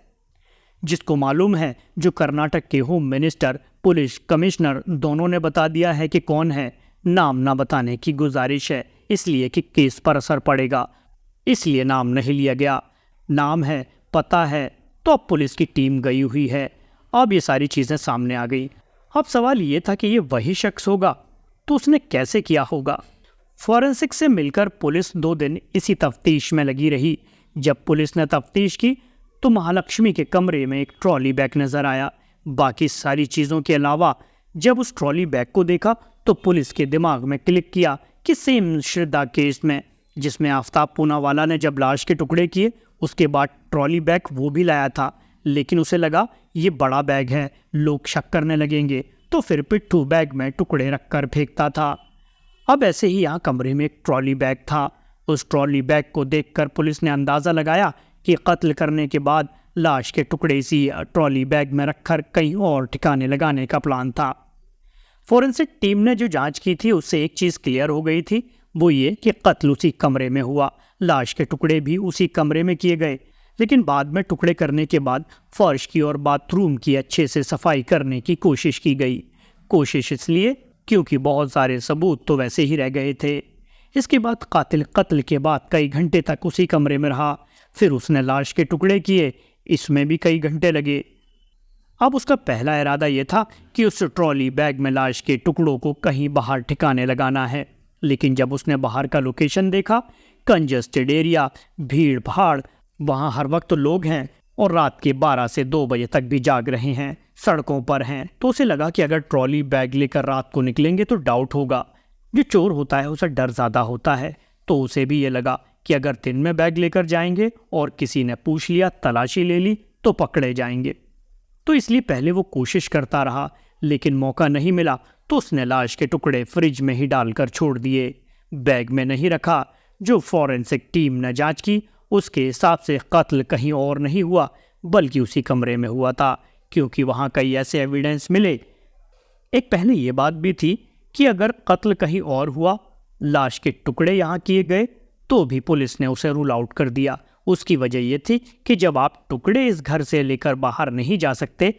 जिसको मालूम है, जो कर्नाटक के होम मिनिस्टर, पुलिस कमिश्नर दोनों ने बता दिया है कि कौन है। नाम ना बताने की गुजारिश है, इसलिए कि केस पर असर पड़ेगा, इसलिए नाम नहीं लिया गया। नाम है, पता है, तो अब पुलिस की टीम गई हुई है। अब ये सारी चीज़ें सामने आ गई। अब सवाल ये था कि ये वही शख्स होगा, तो उसने कैसे किया होगा। फॉरेंसिक से मिलकर पुलिस 2 दिन इसी तफ्तीश में लगी रही। जब पुलिस ने तफ्तीश की तो महालक्ष्मी के कमरे में एक ट्रॉली बैग नज़र आया। बाकी सारी चीज़ों के अलावा जब उस ट्रॉली बैग को देखा तो पुलिस के दिमाग में क्लिक किया कि सेम श्रद्धा केस में, जिसमें आफ्ताब पूनावाला ने जब लाश के टुकड़े किए, उसके बाद ट्रॉली बैग वो भी लाया था, लेकिन उसे लगा ये बड़ा बैग है, लोग शक करने लगेंगे, तो फिर पिट्ठू बैग में टुकड़े रखकर फेंकता था। अब ऐसे ही यहाँ कमरे में एक ट्रॉली बैग था। उस ट्रॉली बैग को देखकर पुलिस ने अंदाज़ा लगाया कि कत्ल करने के बाद लाश के टुकड़े इसी ट्रॉली बैग में रखकर कहीं और ठिकाने लगाने का प्लान था। फोरेंसिक टीम ने जो जांच की थी उससे एक चीज़ क्लियर हो गई थी, वो ये कि कत्ल उसी कमरे में हुआ, लाश के टुकड़े भी उसी कमरे में किए गए। लेकिन बाद में टुकड़े करने के बाद फर्श की और बाथरूम की अच्छे से सफाई करने की कोशिश की गई। कोशिश इसलिए क्योंकि बहुत सारे सबूत तो वैसे ही रह गए थे। इसके बाद कातिल कत्ल के बाद कई घंटे तक उसी कमरे में रहा, फिर उसने लाश के टुकड़े किए, इसमें भी कई घंटे लगे। अब उसका पहला इरादा यह था कि उस ट्रॉली बैग में लाश के टुकड़ों को कहीं बाहर ठिकाने लगाना है, लेकिन जब उसने बाहर का लोकेशन देखा, कंजस्टेड एरिया, भीड़ भाड़, वहाँ हर वक्त लोग हैं और रात के 12 से 2 बजे तक भी जाग रहे हैं, सड़कों पर हैं, तो उसे लगा कि अगर ट्रॉली बैग लेकर रात को निकलेंगे तो डाउट होगा। जो चोर होता है उसे डर ज़्यादा होता है, तो उसे भी ये लगा कि अगर दिन में बैग लेकर जाएंगे और किसी ने पूछ लिया, तलाशी ले ली, तो पकड़े जाएंगे। तो इसलिए पहले वो कोशिश करता रहा, लेकिन मौका नहीं मिला, तो उसने लाश के टुकड़े फ्रिज में ही डालकर छोड़ दिए, बैग में नहीं रखा। जो फॉरेंसिक टीम ने जांच की उसके हिसाब से कत्ल कहीं और नहीं हुआ बल्कि उसी कमरे में हुआ था, क्योंकि वहाँ कई ऐसे एविडेंस मिले। एक पहले ये बात भी थी कि अगर कत्ल कहीं और हुआ, लाश के टुकड़े यहाँ किए गए, तो भी पुलिस ने उसे रूल आउट कर दिया। उसकी वजह ये थी कि जब आप टुकड़े इस घर से लेकर बाहर नहीं जा सकते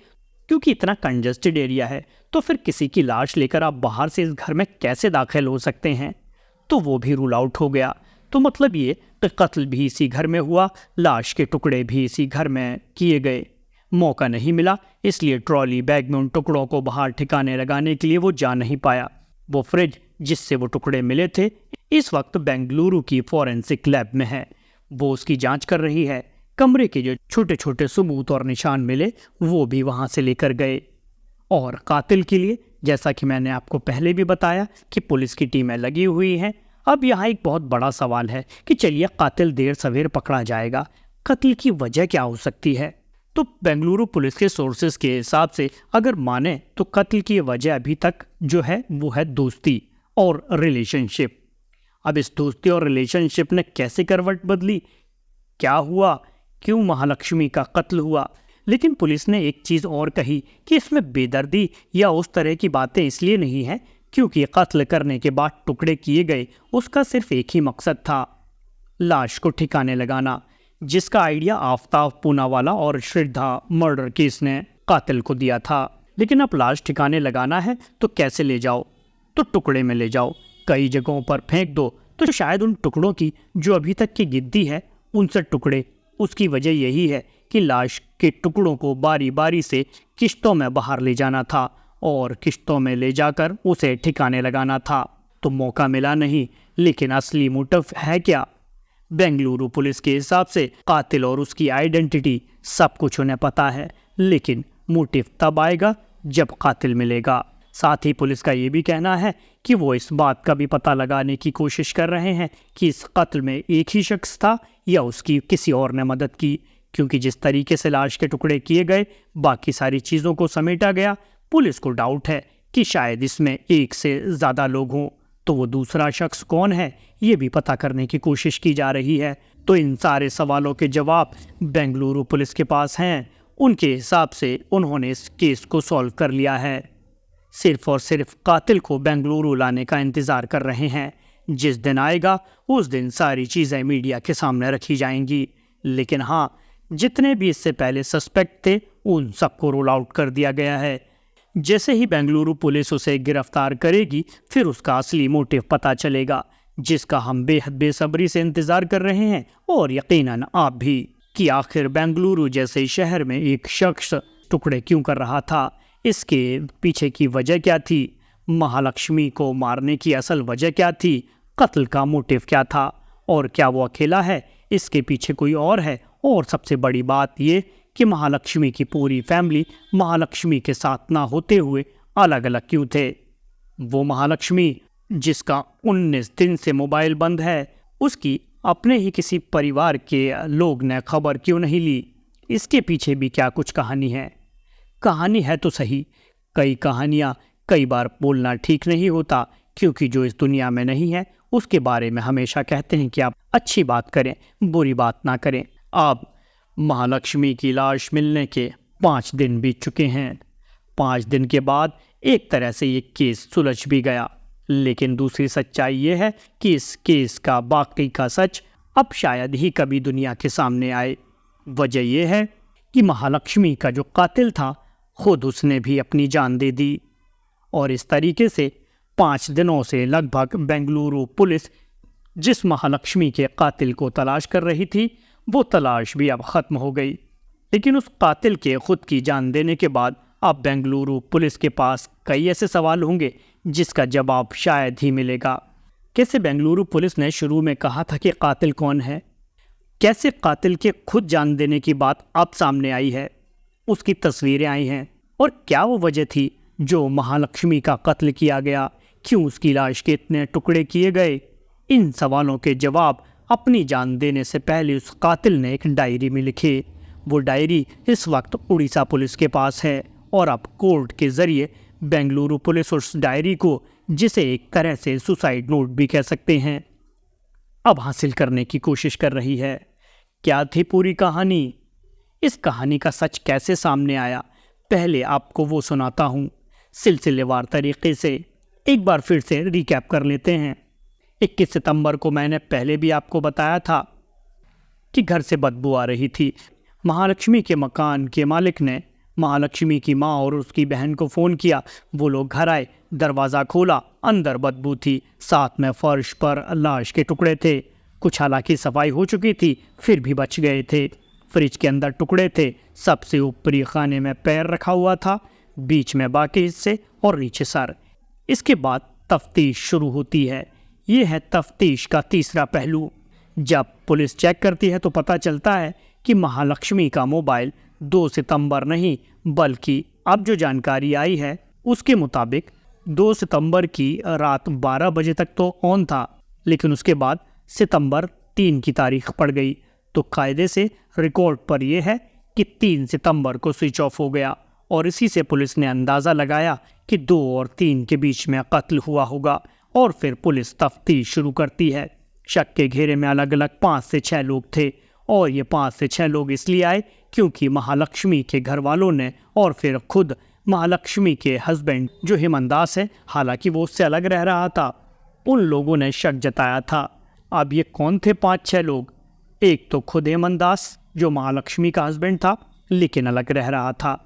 क्योंकि इतना कंजस्टेड एरिया है, तो फिर किसी की लाश लेकर आप बाहर से इस घर में कैसे दाखिल हो सकते हैं, तो वो भी रूल आउट हो गया। तो मतलब ये कि कत्ल भी इसी घर में हुआ, लाश के टुकड़े भी इसी घर में किए गए। मौका नहीं मिला, इसलिए ट्रॉली बैग में उन टुकड़ों को बाहर ठिकाने लगाने के लिए वो जा नहीं पाया। वो फ्रिज जिससे वो टुकड़े मिले थे इस वक्त बेंगलुरु की फॉरेंसिक लैब में है। वो उसकी जांच कर रही है। कमरे के जो छोटे छोटे सबूत और निशान मिले वो भी वहां से लेकर गए। और कातिल के लिए, जैसा कि मैंने आपको पहले भी बताया कि पुलिस की टीमें लगी हुई हैं। अब यहाँ एक बहुत बड़ा सवाल है कि चलिए कातिल देर सवेर पकड़ा जाएगा, कत्ल की वजह क्या हो सकती है। तो बेंगलुरु पुलिस के सोर्सेज के हिसाब से अगर माने तो कत्ल की वजह अभी तक जो है वो है दोस्ती और रिलेशनशिप। अब इस दोस्ती और रिलेशनशिप ने कैसे करवट बदली, क्या हुआ, क्यों महालक्ष्मी का कत्ल हुआ। लेकिन पुलिस ने एक चीज़ और कही कि इसमें बेदर्दी या उस तरह की बातें इसलिए नहीं है क्योंकि कत्ल करने के बाद टुकड़े किए गए, उसका सिर्फ एक ही मकसद था, लाश को ठिकाने लगाना, जिसका आइडिया आफ्ताब पूनावाला और श्रद्धा मर्डर केस ने कातिल को दिया था। लेकिन अब लाश ठिकाने लगाना है तो कैसे ले जाओ, तो टुकड़े में ले जाओ, कई जगहों पर फेंक दो, तो शायद उन टुकड़ों की जो अभी तक की गिनती है 59 टुकड़े, उसकी वजह यही है कि लाश के टुकड़ों को बारी बारी से किश्तों में बाहर ले जाना था और किश्तों में ले जाकर उसे ठिकाने लगाना था। तो मौका मिला नहीं, लेकिन असली मोटिव है क्या। बेंगलुरु पुलिस के हिसाब से कातिल और उसकी आइडेंटिटी सब कुछ उन्हें पता है, लेकिन मोटिव तब आएगा जब कातिल मिलेगा। साथ ही पुलिस का ये भी कहना है कि वो इस बात का भी पता लगाने की कोशिश कर रहे हैं कि इस कत्ल में एक ही शख्स था या उसकी किसी और ने मदद की, क्योंकि जिस तरीके से लाश के टुकड़े किए गए, बाकी सारी चीज़ों को समेटा गया, पुलिस को डाउट है कि शायद इसमें एक से ज़्यादा लोग हों। तो वो दूसरा शख्स कौन है ये भी पता करने की कोशिश की जा रही है। तो इन सारे सवालों के जवाब बेंगलुरु पुलिस के पास हैं। उनके हिसाब से उन्होंने इस केस को सॉल्व कर लिया है, सिर्फ और सिर्फ कातिल को बेंगलुरु लाने का इंतज़ार कर रहे हैं। जिस दिन आएगा उस दिन सारी चीज़ें मीडिया के सामने रखी जाएंगी। लेकिन हाँ, जितने भी इससे पहले सस्पेक्ट थे उन सबको रोल आउट कर दिया गया है। जैसे ही बेंगलुरु पुलिस उसे गिरफ्तार करेगी फिर उसका असली मोटिव पता चलेगा, जिसका हम बेहद बेसब्री से इंतज़ार कर रहे हैं, और यकीनन आप भी, कि आखिर बेंगलुरु जैसे शहर में एक शख्स टुकड़े क्यों कर रहा था, इसके पीछे की वजह क्या थी, महालक्ष्मी को मारने की असल वजह क्या थी, कत्ल का मोटिव क्या था, और क्या वो अकेला है, इसके पीछे कोई और है, और सबसे बड़ी बात ये कि महालक्ष्मी की पूरी फैमिली महालक्ष्मी के साथ ना होते हुए अलग अलग क्यों थे। वो महालक्ष्मी जिसका 19 दिन से मोबाइल बंद है, उसकी अपने ही किसी परिवार के लोग ने खबर क्यों नहीं ली, इसके पीछे भी क्या कुछ कहानी है। कहानी है तो सही, कई कहानियाँ कई बार बोलना ठीक नहीं होता, क्योंकि जो इस दुनिया में नहीं है उसके बारे में हमेशा कहते हैं कि आप अच्छी बात करें, बुरी बात ना करें। अब महालक्ष्मी की लाश मिलने के 5 दिन बीत चुके हैं। 5 दिन के बाद एक तरह से ये केस सुलझ भी गया, लेकिन दूसरी सच्चाई ये है कि इस केस का बाकी का सच अब शायद ही कभी दुनिया के सामने आए। वजह यह है कि महालक्ष्मी का जो कातिल था खुद उसने भी अपनी जान दे दी, और इस तरीके से 5 दिनों से लगभग बेंगलुरु पुलिस जिस महालक्ष्मी के कातिल को तलाश कर रही थी वो तलाश भी अब ख़त्म हो गई। लेकिन उस कातिल के खुद की जान देने के बाद अब बेंगलुरु पुलिस के पास कई ऐसे सवाल होंगे जिसका जवाब शायद ही मिलेगा। कैसे बेंगलुरु पुलिस ने शुरू में कहा था कि कातिल कौन है, कैसे कातिल के खुद जान देने की बात अब सामने आई है, उसकी तस्वीरें आई हैं, और क्या वो वजह थी जो महालक्ष्मी का कत्ल किया गया, क्यों उसकी लाश के इतने टुकड़े किए गए। इन सवालों के जवाब अपनी जान देने से पहले उस कातिल ने एक डायरी में लिखे। वो डायरी इस वक्त उड़ीसा पुलिस के पास है, और अब कोर्ट के ज़रिए बेंगलुरु पुलिस उस डायरी को, जिसे एक तरह से सुसाइड नोट भी कह सकते हैं, अब हासिल करने की कोशिश कर रही है। क्या थी पूरी कहानी, इस कहानी का सच कैसे सामने आया, पहले आपको वो सुनाता हूँ। सिलसिलेवार तरीके से एक बार फिर से रिकैप कर लेते हैं। 21 सितंबर को मैंने पहले भी आपको बताया था कि घर से बदबू आ रही थी। महालक्ष्मी के मकान के मालिक ने महालक्ष्मी की माँ और उसकी बहन को फ़ोन किया। वो लोग घर आए, दरवाज़ा खोला, अंदर बदबू थी, साथ में फर्श पर लाश के टुकड़े थे। कुछ हालांकि सफाई हो चुकी थी, फिर भी बच गए थे। फ्रिज के अंदर टुकड़े थे, सबसे ऊपरी खाने में पैर रखा हुआ था, बीच में बाकी हिस्से और नीचे सर। इसके बाद तफ्तीश शुरू होती है। ये है तफ्तीश का तीसरा पहलू। जब पुलिस चेक करती है तो पता चलता है कि महालक्ष्मी का मोबाइल 2 सितंबर नहीं बल्कि अब जो जानकारी आई है उसके मुताबिक 2 सितंबर की रात 12 बजे तक तो ऑन था, लेकिन उसके बाद सितंबर 3 की तारीख पड़ गई तो कायदे से रिकॉर्ड पर यह है कि 3 सितंबर को स्विच ऑफ हो गया। और इसी से पुलिस ने अंदाज़ा लगाया कि 2 और 3 के बीच में कत्ल हुआ होगा। और फिर पुलिस तफ्तीश शुरू करती है। शक के घेरे में अलग अलग 5 से 6 लोग थे और ये 5 से 6 लोग इसलिए आए क्योंकि महालक्ष्मी के घर वालों ने और फिर खुद महालक्ष्मी के हस्बैंड जो हेमंत दास है, हालांकि वो उससे अलग रह रहा था, उन लोगों ने शक जताया था। अब ये कौन थे 5-6 लोग? एक तो खुद हेमंत दास जो महालक्ष्मी का हस्बैंड था लेकिन अलग रह रहा था।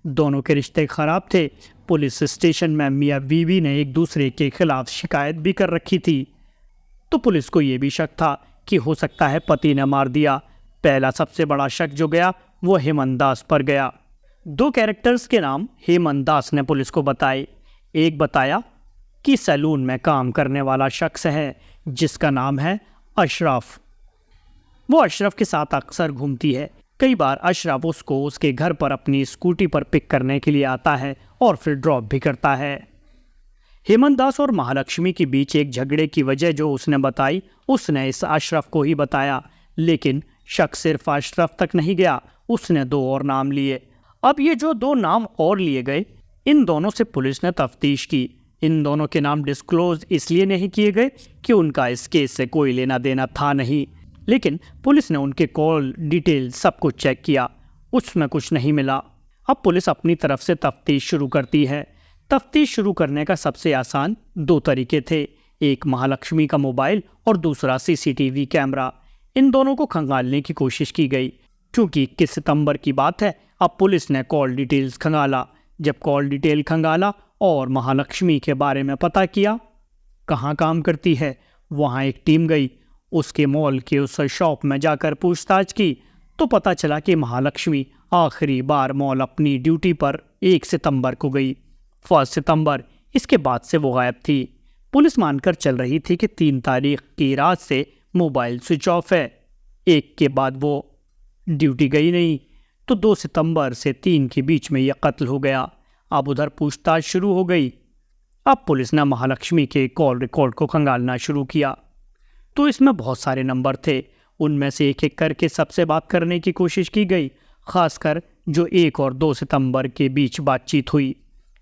दोनों के रिश्ते खराब थे। पुलिस स्टेशन में मियाँ बीवी ने एक दूसरे के खिलाफ शिकायत भी कर रखी थी। तो पुलिस को ये भी शक था कि हो सकता है पति ने मार दिया। पहला सबसे बड़ा शक जो गया वो हेमंत दास पर गया। 2 कैरेक्टर्स के नाम हेमंत दास ने पुलिस को बताए। एक बताया कि सैलून में काम करने वाला शख्स है जिसका नाम है अशरफ। वो अशरफ के साथ अक्सर घूमती है। कई बार अशरफ उसको उसके घर पर अपनी स्कूटी पर पिक करने के लिए आता है और फिर ड्रॉप भी करता है। हेमंत दास और महालक्ष्मी के बीच एक झगड़े की वजह जो उसने बताई, उसने इस अशरफ को ही बताया। लेकिन शक सिर्फ अशरफ तक नहीं गया, उसने 2 और नाम लिए। अब ये जो 2 नाम और लिए गए, इन दोनों से पुलिस ने तफ्तीश की। इन दोनों के नाम डिस्क्लोज इसलिए नहीं किए गए कि उनका इस केस से कोई लेना देना था नहीं, लेकिन पुलिस ने उनके कॉल डिटेल सब कुछ चेक किया, उसमें कुछ नहीं मिला। अब पुलिस अपनी तरफ से तफ्तीश शुरू करती है। तफ्तीश शुरू करने का सबसे आसान 2 तरीके थे, एक महालक्ष्मी का मोबाइल और दूसरा सीसीटीवी कैमरा। इन दोनों को खंगालने की कोशिश की गई। क्योंकि 21 सितंबर की बात है, अब पुलिस ने कॉल डिटेल्स खंगाला। जब कॉल डिटेल खंगाला और महालक्ष्मी के बारे में पता किया, कहाँ काम करती है, वहाँ एक टीम गई। उसके मॉल के उस शॉप में जाकर पूछताछ की तो पता चला कि महालक्ष्मी आखिरी बार मॉल अपनी ड्यूटी पर 1 सितंबर को गई। 1 सितंबर, इसके बाद से वो गायब थी। पुलिस मानकर चल रही थी कि 3 तारीख की रात से मोबाइल स्विच ऑफ है। 1 के बाद वो ड्यूटी गई नहीं, तो 2 सितंबर से 3 के बीच में यह कत्ल हो गया। अब उधर पूछताछ शुरू हो गई। अब पुलिस ने महालक्ष्मी के कॉल रिकॉर्ड को खंगालना शुरू किया। तो इसमें बहुत सारे नंबर थे, उनमें से एक एक करके सबसे बात करने की कोशिश की गई, खासकर जो 1 और 2 सितंबर के बीच बातचीत हुई।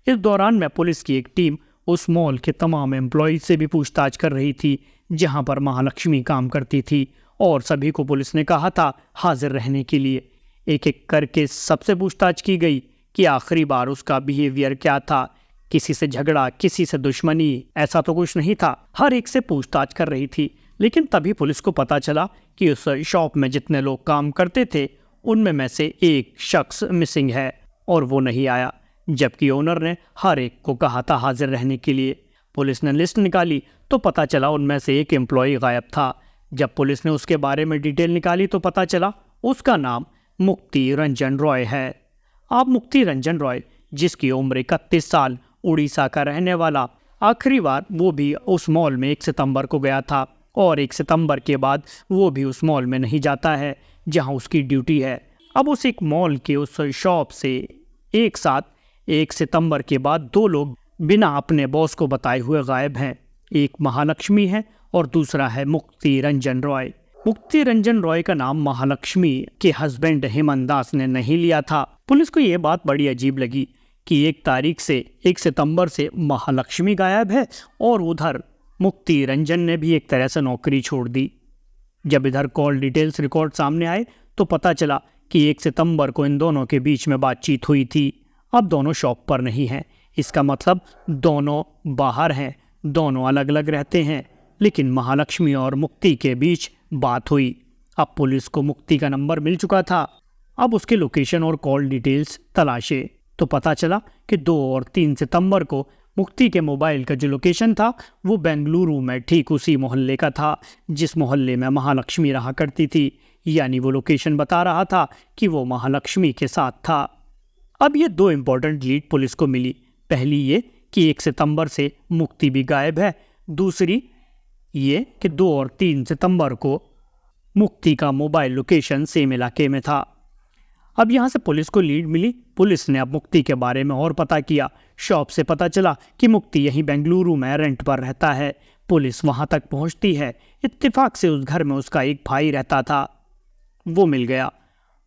इस दौरान में पुलिस की एक टीम उस मॉल के तमाम एम्प्लॉयज से भी पूछताछ कर रही थी जहां पर महालक्ष्मी काम करती थी, और सभी को पुलिस ने कहा था हाजिर रहने के लिए। एक एक करके सबसे पूछताछ की गई कि आखिरी बार उसका बिहेवियर क्या था, किसी से झगड़ा, किसी से दुश्मनी, ऐसा तो कुछ नहीं था। हर एक से पूछताछ कर रही थी। लेकिन तभी पुलिस को पता चला कि उस शॉप में जितने लोग काम करते थे उनमें में से एक शख्स मिसिंग है और वो नहीं आया, जबकि ओनर ने हर एक को कहा था हाजिर रहने के लिए। पुलिस ने लिस्ट निकाली तो पता चला उनमें से एक एम्प्लॉय गायब था। जब पुलिस ने उसके बारे में डिटेल निकाली तो पता चला उसका नाम मुक्ति रंजन रॉय है। अब मुक्ति रंजन रॉय, जिसकी उम्र 31 साल, उड़ीसा का रहने वाला, आखिरी बार वो भी उस मॉल में 1 सितंबर को गया था और 1 सितंबर के बाद वो भी उस मॉल में नहीं जाता है जहां उसकी ड्यूटी है। अब उस एक मॉल के उस शॉप से एक साथ 1 सितंबर के बाद 2 लोग बिना अपने बॉस को बताए हुए गायब हैं। एक महालक्ष्मी है और दूसरा है मुक्ति रंजन रॉय। मुक्ति रंजन रॉय का नाम महालक्ष्मी के हस्बैंड हेमंत दास ने नहीं लिया था। पुलिस को ये बात बड़ी अजीब लगी कि 1 सितंबर से महालक्ष्मी गायब है और उधर मुक्ति रंजन ने भी एक तरह से नौकरी छोड़ दी। जब इधर कॉल डिटेल्स रिकॉर्ड सामने आए तो पता चला कि 1 सितंबर को इन दोनों के बीच में बातचीत हुई थी। अब दोनों शॉप पर नहीं हैं, इसका मतलब दोनों बाहर हैं, दोनों अलग अलग रहते हैं। लेकिन महालक्ष्मी और मुक्ति के बीच बात हुई। अब पुलिस को मुक्ति का नंबर मिल चुका था। अब उसके लोकेशन और कॉल डिटेल्स तलाशे तो पता चला कि 2 और 3 सितंबर को मुक्ति के मोबाइल का जो लोकेशन था वो बेंगलुरु में ठीक उसी मोहल्ले का था जिस मोहल्ले में महालक्ष्मी रहा करती थी। यानी वो लोकेशन बता रहा था कि वो महालक्ष्मी के साथ था। अब ये 2 इम्पोर्टेंट लीड पुलिस को मिली। पहली ये कि 1 सितंबर से मुक्ति भी गायब है। दूसरी ये कि 2 और 3 सितंबर को मुक्ति का मोबाइल लोकेशन सेम इलाके में था। अब यहाँ से पुलिस को लीड मिली। पुलिस ने अब मुक्ति के बारे में और पता किया। शॉप से पता चला कि मुक्ति यहीं बेंगलुरु में रेंट पर रहता है। पुलिस वहाँ तक पहुँचती है। इत्तेफाक से उस घर में उसका एक भाई रहता था, वो मिल गया।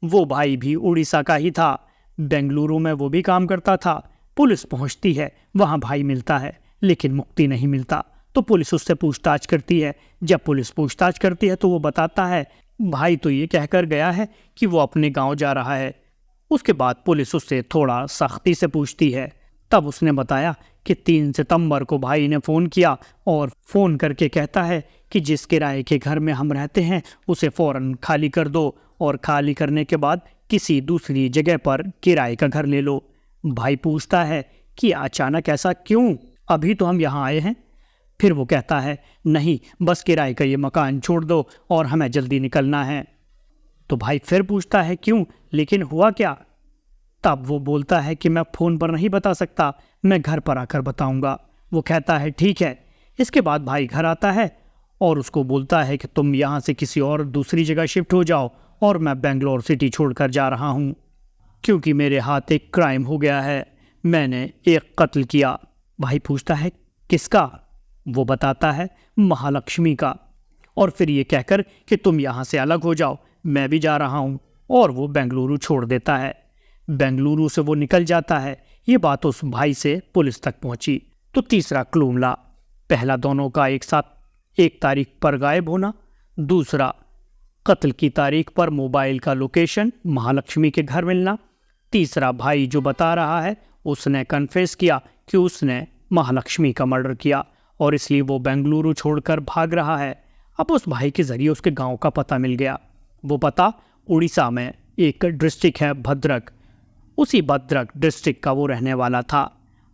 वो भाई भी उड़ीसा का ही था, बेंगलुरु में वो भी काम करता था। पुलिस पहुँचती है, वहाँ भाई मिलता है लेकिन मुक्ति नहीं मिलता। तो पुलिस उससे पूछताछ करती है। जब पुलिस पूछताछ करती है तो वो बताता है भाई तो ये कहकर गया है कि वो अपने गांव जा रहा है। उसके बाद पुलिस उससे थोड़ा सख्ती से पूछती है। तब उसने बताया कि 3 सितंबर को भाई ने फ़ोन किया और फ़ोन करके कहता है कि जिस किराए के घर में हम रहते हैं उसे फ़ौरन खाली कर दो और खाली करने के बाद किसी दूसरी जगह पर किराए का घर ले लो। भाई पूछता है कि अचानक ऐसा क्यों, अभी तो हम यहाँ आए हैं। फिर वो कहता है नहीं, बस किराए का ये मकान छोड़ दो और हमें जल्दी निकलना है। तो भाई फिर पूछता है क्यों, लेकिन हुआ क्या? तब वो बोलता है कि मैं फ़ोन पर नहीं बता सकता, मैं घर पर आकर बताऊंगा। वो कहता है ठीक है। इसके बाद भाई घर आता है और उसको बोलता है कि तुम यहाँ से किसी और दूसरी जगह शिफ्ट हो जाओ और मैं बेंगलोर सिटी छोड़कर जा रहा हूँ क्योंकि मेरे हाथ एक क्राइम हो गया है, मैंने एक कत्ल किया। भाई पूछता है किसका? वो बताता है महालक्ष्मी का। और फिर ये कहकर कि तुम यहाँ से अलग हो जाओ, मैं भी जा रहा हूँ, और वो बेंगलुरु छोड़ देता है। बेंगलुरु से वो निकल जाता है। ये बात उस भाई से पुलिस तक पहुँची। तो तीसरा क्लू मिला। पहला दोनों का एक साथ एक तारीख पर गायब होना, दूसरा कत्ल की तारीख पर मोबाइल का लोकेशन महालक्ष्मी के घर मिलना, तीसरा भाई जो बता रहा है उसने कन्फेस किया कि उसने महालक्ष्मी का मर्डर किया और इसलिए वो बेंगलुरु छोड़कर भाग रहा है। अब उस भाई के ज़रिए उसके गांव का पता मिल गया। वो पता उड़ीसा में एक डिस्ट्रिक्ट है भद्रक, उसी भद्रक डिस्ट्रिक्ट का वो रहने वाला था।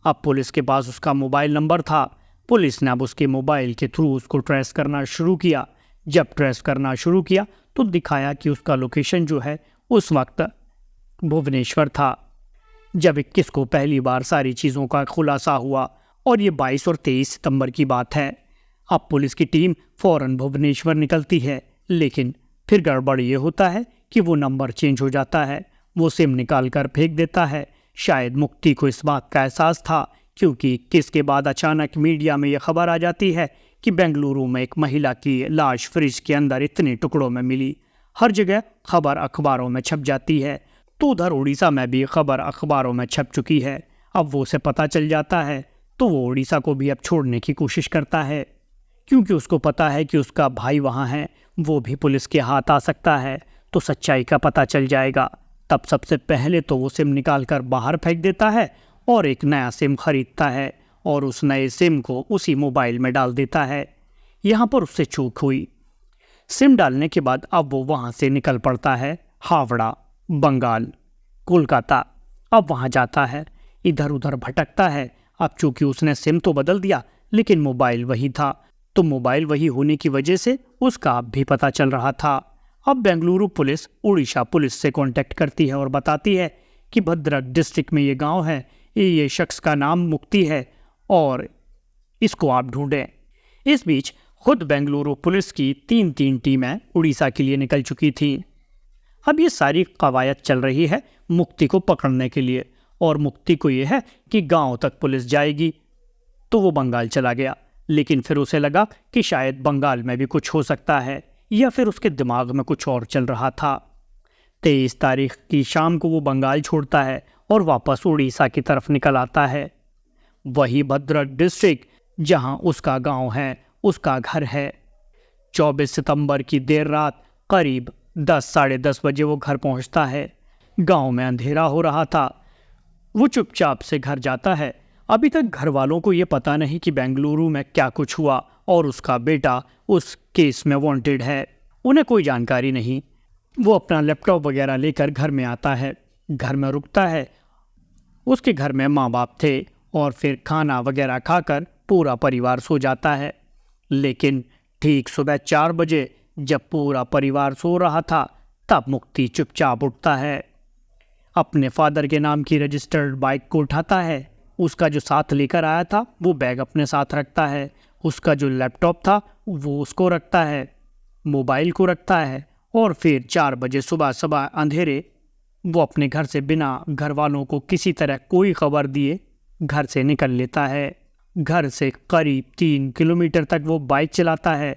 अब पुलिस के पास उसका मोबाइल नंबर था। पुलिस ने अब उसके मोबाइल के थ्रू उसको ट्रेस करना शुरू किया। जब ट्रेस करना शुरू किया तो दिखाया कि उसका लोकेशन जो है उस वक्त भुवनेश्वर था। जब 21 को पहली बार सारी चीज़ों का खुलासा हुआ और ये 22 और 23 सितंबर की बात है। अब पुलिस की टीम फ़ौरन भुवनेश्वर निकलती है, लेकिन फिर गड़बड़ ये होता है कि वो नंबर चेंज हो जाता है। वो सिम निकाल कर फेंक देता है। शायद मुक्ति को इस बात का एहसास था क्योंकि किसके बाद अचानक मीडिया में यह खबर आ जाती है कि बेंगलुरु में एक महिला की लाश फ्रिज के अंदर इतने टुकड़ों में मिली। हर जगह खबर अखबारों में छप जाती है। तो उधर उड़ीसा में भी खबर अखबारों में छप चुकी है। अब वो उसे पता चल जाता है तो वो उड़ीसा को भी अब छोड़ने की कोशिश करता है क्योंकि उसको पता है कि उसका भाई वहाँ है, वो भी पुलिस के हाथ आ सकता है तो सच्चाई का पता चल जाएगा। तब सबसे पहले तो वो सिम निकाल कर बाहर फेंक देता है और एक नया सिम खरीदता है और उस नए सिम को उसी मोबाइल में डाल देता है। यहाँ पर उससे चूक हुई। सिम डालने के बाद अब वो वहाँ से निकल पड़ता है हावड़ा, बंगाल, कोलकाता। अब वहाँ जाता है, इधर उधर भटकता है। अब चूंकि उसने सिम तो बदल दिया लेकिन मोबाइल वही था, तो मोबाइल वही होने की वजह से उसका अब भी पता चल रहा था। अब बेंगलुरु पुलिस उड़ीसा पुलिस से कांटेक्ट करती है और बताती है कि भद्रक डिस्ट्रिक्ट में ये गांव है, ये शख्स का नाम मुक्ति है और इसको आप ढूंढें। इस बीच खुद बेंगलुरु पुलिस की 3 टीमें उड़ीसा के लिए निकल चुकी थीं। अब ये सारी कवायद चल रही है मुक्ति को पकड़ने के लिए और मुक्ति को ये है कि गांव तक पुलिस जाएगी। तो वो बंगाल चला गया, लेकिन फिर उसे लगा कि शायद बंगाल में भी कुछ हो सकता है या फिर उसके दिमाग में कुछ और चल रहा था। 23 तारीख की शाम को वो बंगाल छोड़ता है और वापस उड़ीसा की तरफ निकल आता है। वही भद्रक डिस्ट्रिक्ट जहां उसका गांव है, उसका घर है। 24 सितंबर की देर रात करीब 10 साढ़े 10 बजे वो घर पहुंचता है। गांव में अंधेरा हो रहा था। वो चुपचाप से घर जाता है अभी तक घर वालों को ये पता नहीं कि बेंगलुरु में क्या कुछ हुआ और उसका बेटा उस केस में वांटेड है। उन्हें कोई जानकारी नहीं। वो अपना लैपटॉप वगैरह लेकर घर में आता है, घर में रुकता है। उसके घर में माँ बाप थे और फिर खाना वगैरह खाकर पूरा परिवार सो जाता है। लेकिन ठीक सुबह 4 बजे जब पूरा परिवार सो रहा था, तब मुक्ति चुपचाप उठता है। अपने फादर के नाम की रजिस्टर्ड बाइक को उठाता है। उसका जो साथ लेकर आया था वो बैग अपने साथ रखता है। उसका जो लैपटॉप था वो उसको रखता है, मोबाइल को रखता है। और फिर 4 बजे सुबह सुबह अंधेरे वो अपने घर से बिना घर वालों को किसी तरह कोई खबर दिए घर से निकल लेता है। घर से करीब 3 किलोमीटर तक वो बाइक चलाता है।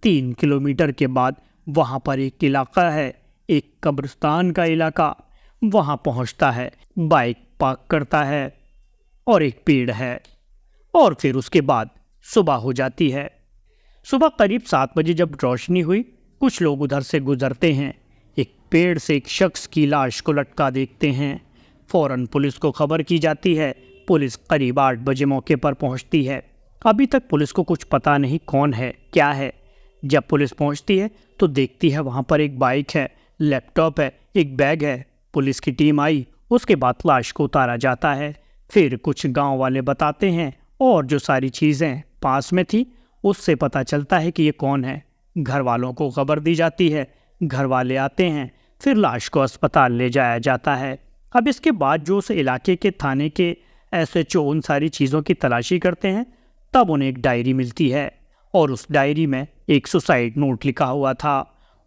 3 किलोमीटर के बाद वहाँ पर एक इलाका है, एक कब्रिस्तान का इलाका। वहाँ पहुँचता है, बाइक पार्क करता है और एक पेड़ है। और फिर उसके बाद सुबह हो जाती है। सुबह करीब 7 बजे जब रोशनी हुई, कुछ लोग उधर से गुजरते हैं। एक पेड़ से एक शख्स की लाश को लटका देखते हैं। फौरन पुलिस को खबर की जाती है। पुलिस करीब 8 बजे मौके पर पहुंचती है। अभी तक पुलिस को कुछ पता नहीं कौन है क्या है। जब पुलिस पहुंचती है तो देखती है वहां पर एक बाइक है, लैपटॉप है, एक बैग है। पुलिस की टीम आई, उसके बाद लाश को उतारा जाता है। फिर कुछ गांव वाले बताते हैं और जो सारी चीज़ें पास में थी उससे पता चलता है कि ये कौन है। घर वालों को खबर दी जाती है, घर वाले आते हैं, फिर लाश को अस्पताल ले जाया जाता है। अब इसके बाद जो उस इलाके के थाने के SHO उन सारी चीज़ों की तलाशी करते हैं, तब उन्हें एक डायरी मिलती है और उस डायरी में एक सुसाइड नोट लिखा हुआ था।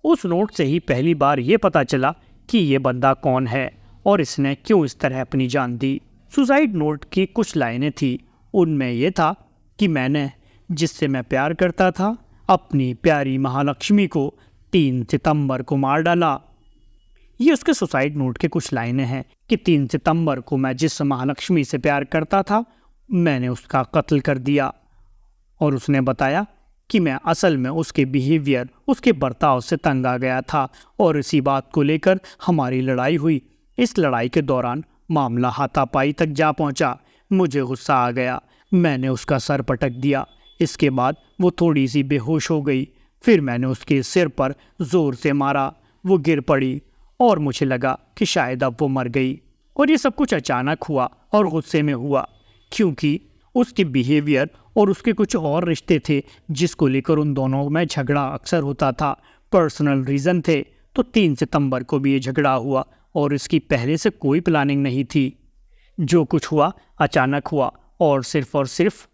उस नोट से ही पहली बार ये पता चला कि ये बंदा कौन है और इसने क्यों इस तरह अपनी जान दी। सुसाइड नोट की कुछ लाइनें थी। उनमें यह था कि मैंने जिससे मैं प्यार करता था अपनी प्यारी महालक्ष्मी को 3 सितंबर को मार डाला। ये उसके सुसाइड नोट के कुछ लाइनें हैं कि 3 सितंबर को मैं जिस महालक्ष्मी से प्यार करता था मैंने उसका कत्ल कर दिया। और उसने बताया कि मैं असल में उसके बिहेवियर, उसके बर्ताव से तंग आ गया था और इसी बात को लेकर हमारी लड़ाई हुई। इस लड़ाई के दौरान मामला हाथापाई तक जा पहुंचा। मुझे गुस्सा आ गया, मैंने उसका सर पटक दिया। इसके बाद वो थोड़ी सी बेहोश हो गई। फिर मैंने उसके सिर पर ज़ोर से मारा, वो गिर पड़ी और मुझे लगा कि शायद अब वो मर गई। और ये सब कुछ अचानक हुआ और गुस्से में हुआ, क्योंकि उसके बिहेवियर और उसके कुछ और रिश्ते थे जिसको लेकर उन दोनों में झगड़ा अक्सर होता था। पर्सनल रीज़न थे। तो 3 सितंबर को भी ये झगड़ा हुआ और इसकी पहले से कोई प्लानिंग नहीं थी। जो कुछ हुआ अचानक हुआ और सिर्फ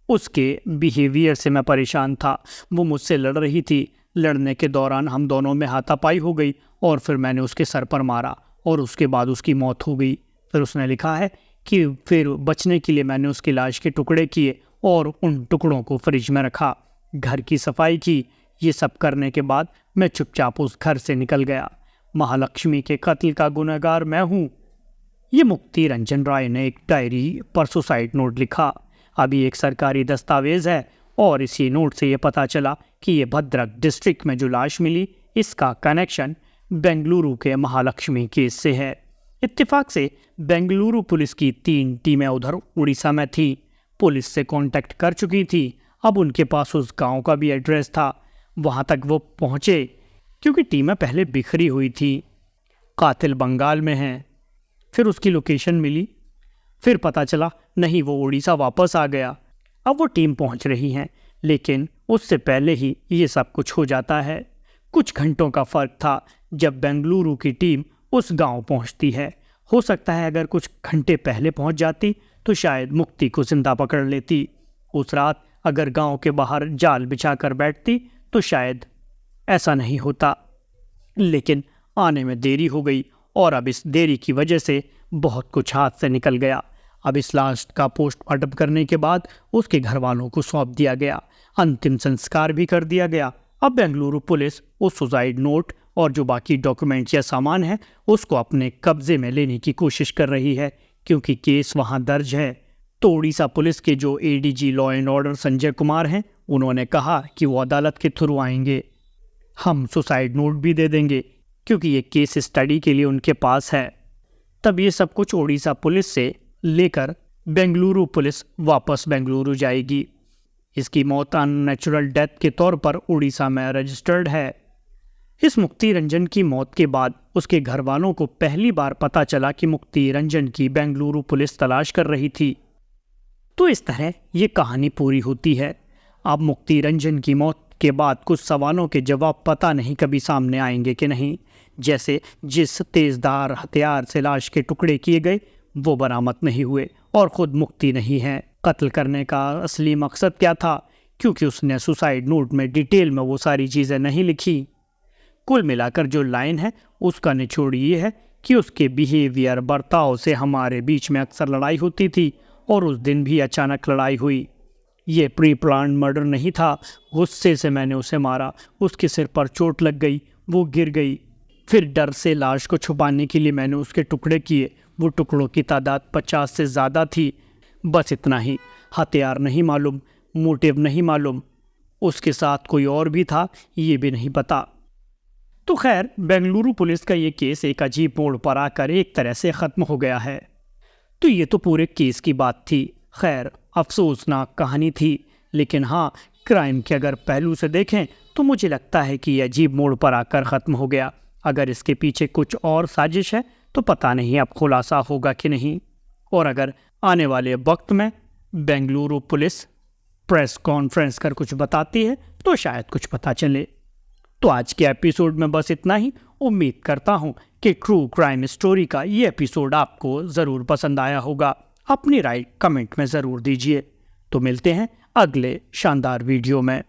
उसके बिहेवियर से मैं परेशान था। वो मुझसे लड़ रही थी, लड़ने के दौरान हम दोनों में हाथापाई हो गई और फिर मैंने उसके सर पर मारा और उसके बाद उसकी मौत हो गई। फिर उसने लिखा है कि फिर बचने के लिए मैंने उसकी लाश के टुकड़े किए और उन टुकड़ों को फ्रिज में रखा, घर की सफाई की। ये सब करने के बाद मैं चुपचाप उस घर से निकल गया। महालक्ष्मी के कत्ल का गुनहगार मैं हूँ। ये मुक्ति रंजन राय ने एक डायरी पर सुसाइड नोट लिखा। अभी एक सरकारी दस्तावेज है और इसी नोट से ये पता चला कि ये भद्रक डिस्ट्रिक्ट में जो लाश मिली इसका कनेक्शन बेंगलुरु के महालक्ष्मी केस से है। इत्तेफाक से बेंगलुरु पुलिस की 3 टीमें उधर उड़ीसा में थी। पुलिस से कांटेक्ट कर चुकी थी। अब उनके पास उस गांव का भी एड्रेस था। वहां तक वो पहुंचे क्योंकि टीमें पहले बिखरी हुई थी। कातिल बंगाल में है। फिर उसकी लोकेशन मिली। फिर पता चला नहीं, वो उड़ीसा वापस आ गया। अब वो टीम पहुंच रही है, लेकिन उससे पहले ही ये सब कुछ हो जाता है। कुछ घंटों का फ़र्क था जब बेंगलुरु की टीम उस गांव पहुंचती है। हो सकता है अगर कुछ घंटे पहले पहुंच जाती तो शायद मुक्ति को जिंदा पकड़ लेती। उस रात अगर गांव के बाहर जाल बिछाकर बैठती तो शायद ऐसा नहीं होता। लेकिन आने में देरी हो गई और अब इस देरी की वजह से बहुत कुछ हाथ से निकल गया। अब इस लाश का पोस्टमार्टम करने के बाद उसके घर वालों को सौंप दिया गया। अंतिम संस्कार भी कर दिया गया। अब बेंगलुरु पुलिस उस सुसाइड नोट और जो बाकी डॉक्यूमेंट्स या सामान है उसको अपने कब्जे में लेने की कोशिश कर रही है, क्योंकि केस वहां दर्ज है। तो उड़ीसा पुलिस के जो ADG law and order Sanjay Kumar हैं, उन्होंने कहा कि वो अदालत के थ्रू आएंगे। हम सुसाइड नोट भी दे देंगे क्योंकि ये केस स्टडी के लिए उनके पास है। तब ये सब कुछ उड़ीसा पुलिस से लेकर बेंगलुरु पुलिस वापस बेंगलुरु जाएगी। इसकी मौत अननेचुरल डेथ के तौर पर उड़ीसा में रजिस्टर्ड है। इस मुक्ति रंजन की मौत के बाद उसके घर वालों को पहली बार पता चला कि मुक्ति रंजन की बेंगलुरु पुलिस तलाश कर रही थी। तो इस तरह ये कहानी पूरी होती है। अब मुक्ति रंजन की मौत के बाद कुछ सवालों के जवाब पता नहीं कभी सामने आएंगे कि नहीं, जैसे जिस तेजधार हथियार से लाश के टुकड़े किए गए वो बरामद नहीं हुए और खुद मुक्ति नहीं है। कत्ल करने का असली मकसद क्या था, क्योंकि उसने सुसाइड नोट में डिटेल में वो सारी चीज़ें नहीं लिखी। कुल मिलाकर जो लाइन है उसका निचोड़ ये है कि उसके बिहेवियर बर्ताव से हमारे बीच में अक्सर लड़ाई होती थी और उस दिन भी अचानक लड़ाई हुई। ये प्री प्लान मर्डर नहीं था। गुस्से से मैंने उसे मारा, उसके सिर पर चोट लग गई, वो गिर गई। फिर डर से लाश को छुपाने के लिए मैंने उसके टुकड़े किए। वो टुकड़ों की तादाद 50 से ज़्यादा थी। बस इतना ही। हथियार नहीं मालूम, मोटिव नहीं मालूम, उसके साथ कोई और भी था ये भी नहीं पता। तो खैर, बेंगलुरु पुलिस का ये केस एक अजीब मोड़ पर आकर एक तरह से ख़त्म हो गया है। तो ये तो पूरे केस की बात थी। खैर, अफसोसनाक कहानी थी, लेकिन हाँ, क्राइम के अगर पहलू से देखें तो मुझे लगता है कि ये अजीब मोड़ पर आकर ख़त्म हो गया। अगर इसके पीछे कुछ और साजिश है तो पता नहीं अब खुलासा होगा कि नहीं। और अगर आने वाले वक्त में बेंगलुरु पुलिस प्रेस कॉन्फ्रेंस कर कुछ बताती है तो शायद कुछ पता चले। तो आज के एपिसोड में बस इतना ही। उम्मीद करता हूँ कि ट्रू क्राइम स्टोरी का ये एपिसोड आपको ज़रूर पसंद आया होगा। अपनी राय कमेंट में ज़रूर दीजिए। तो मिलते हैं अगले शानदार वीडियो में।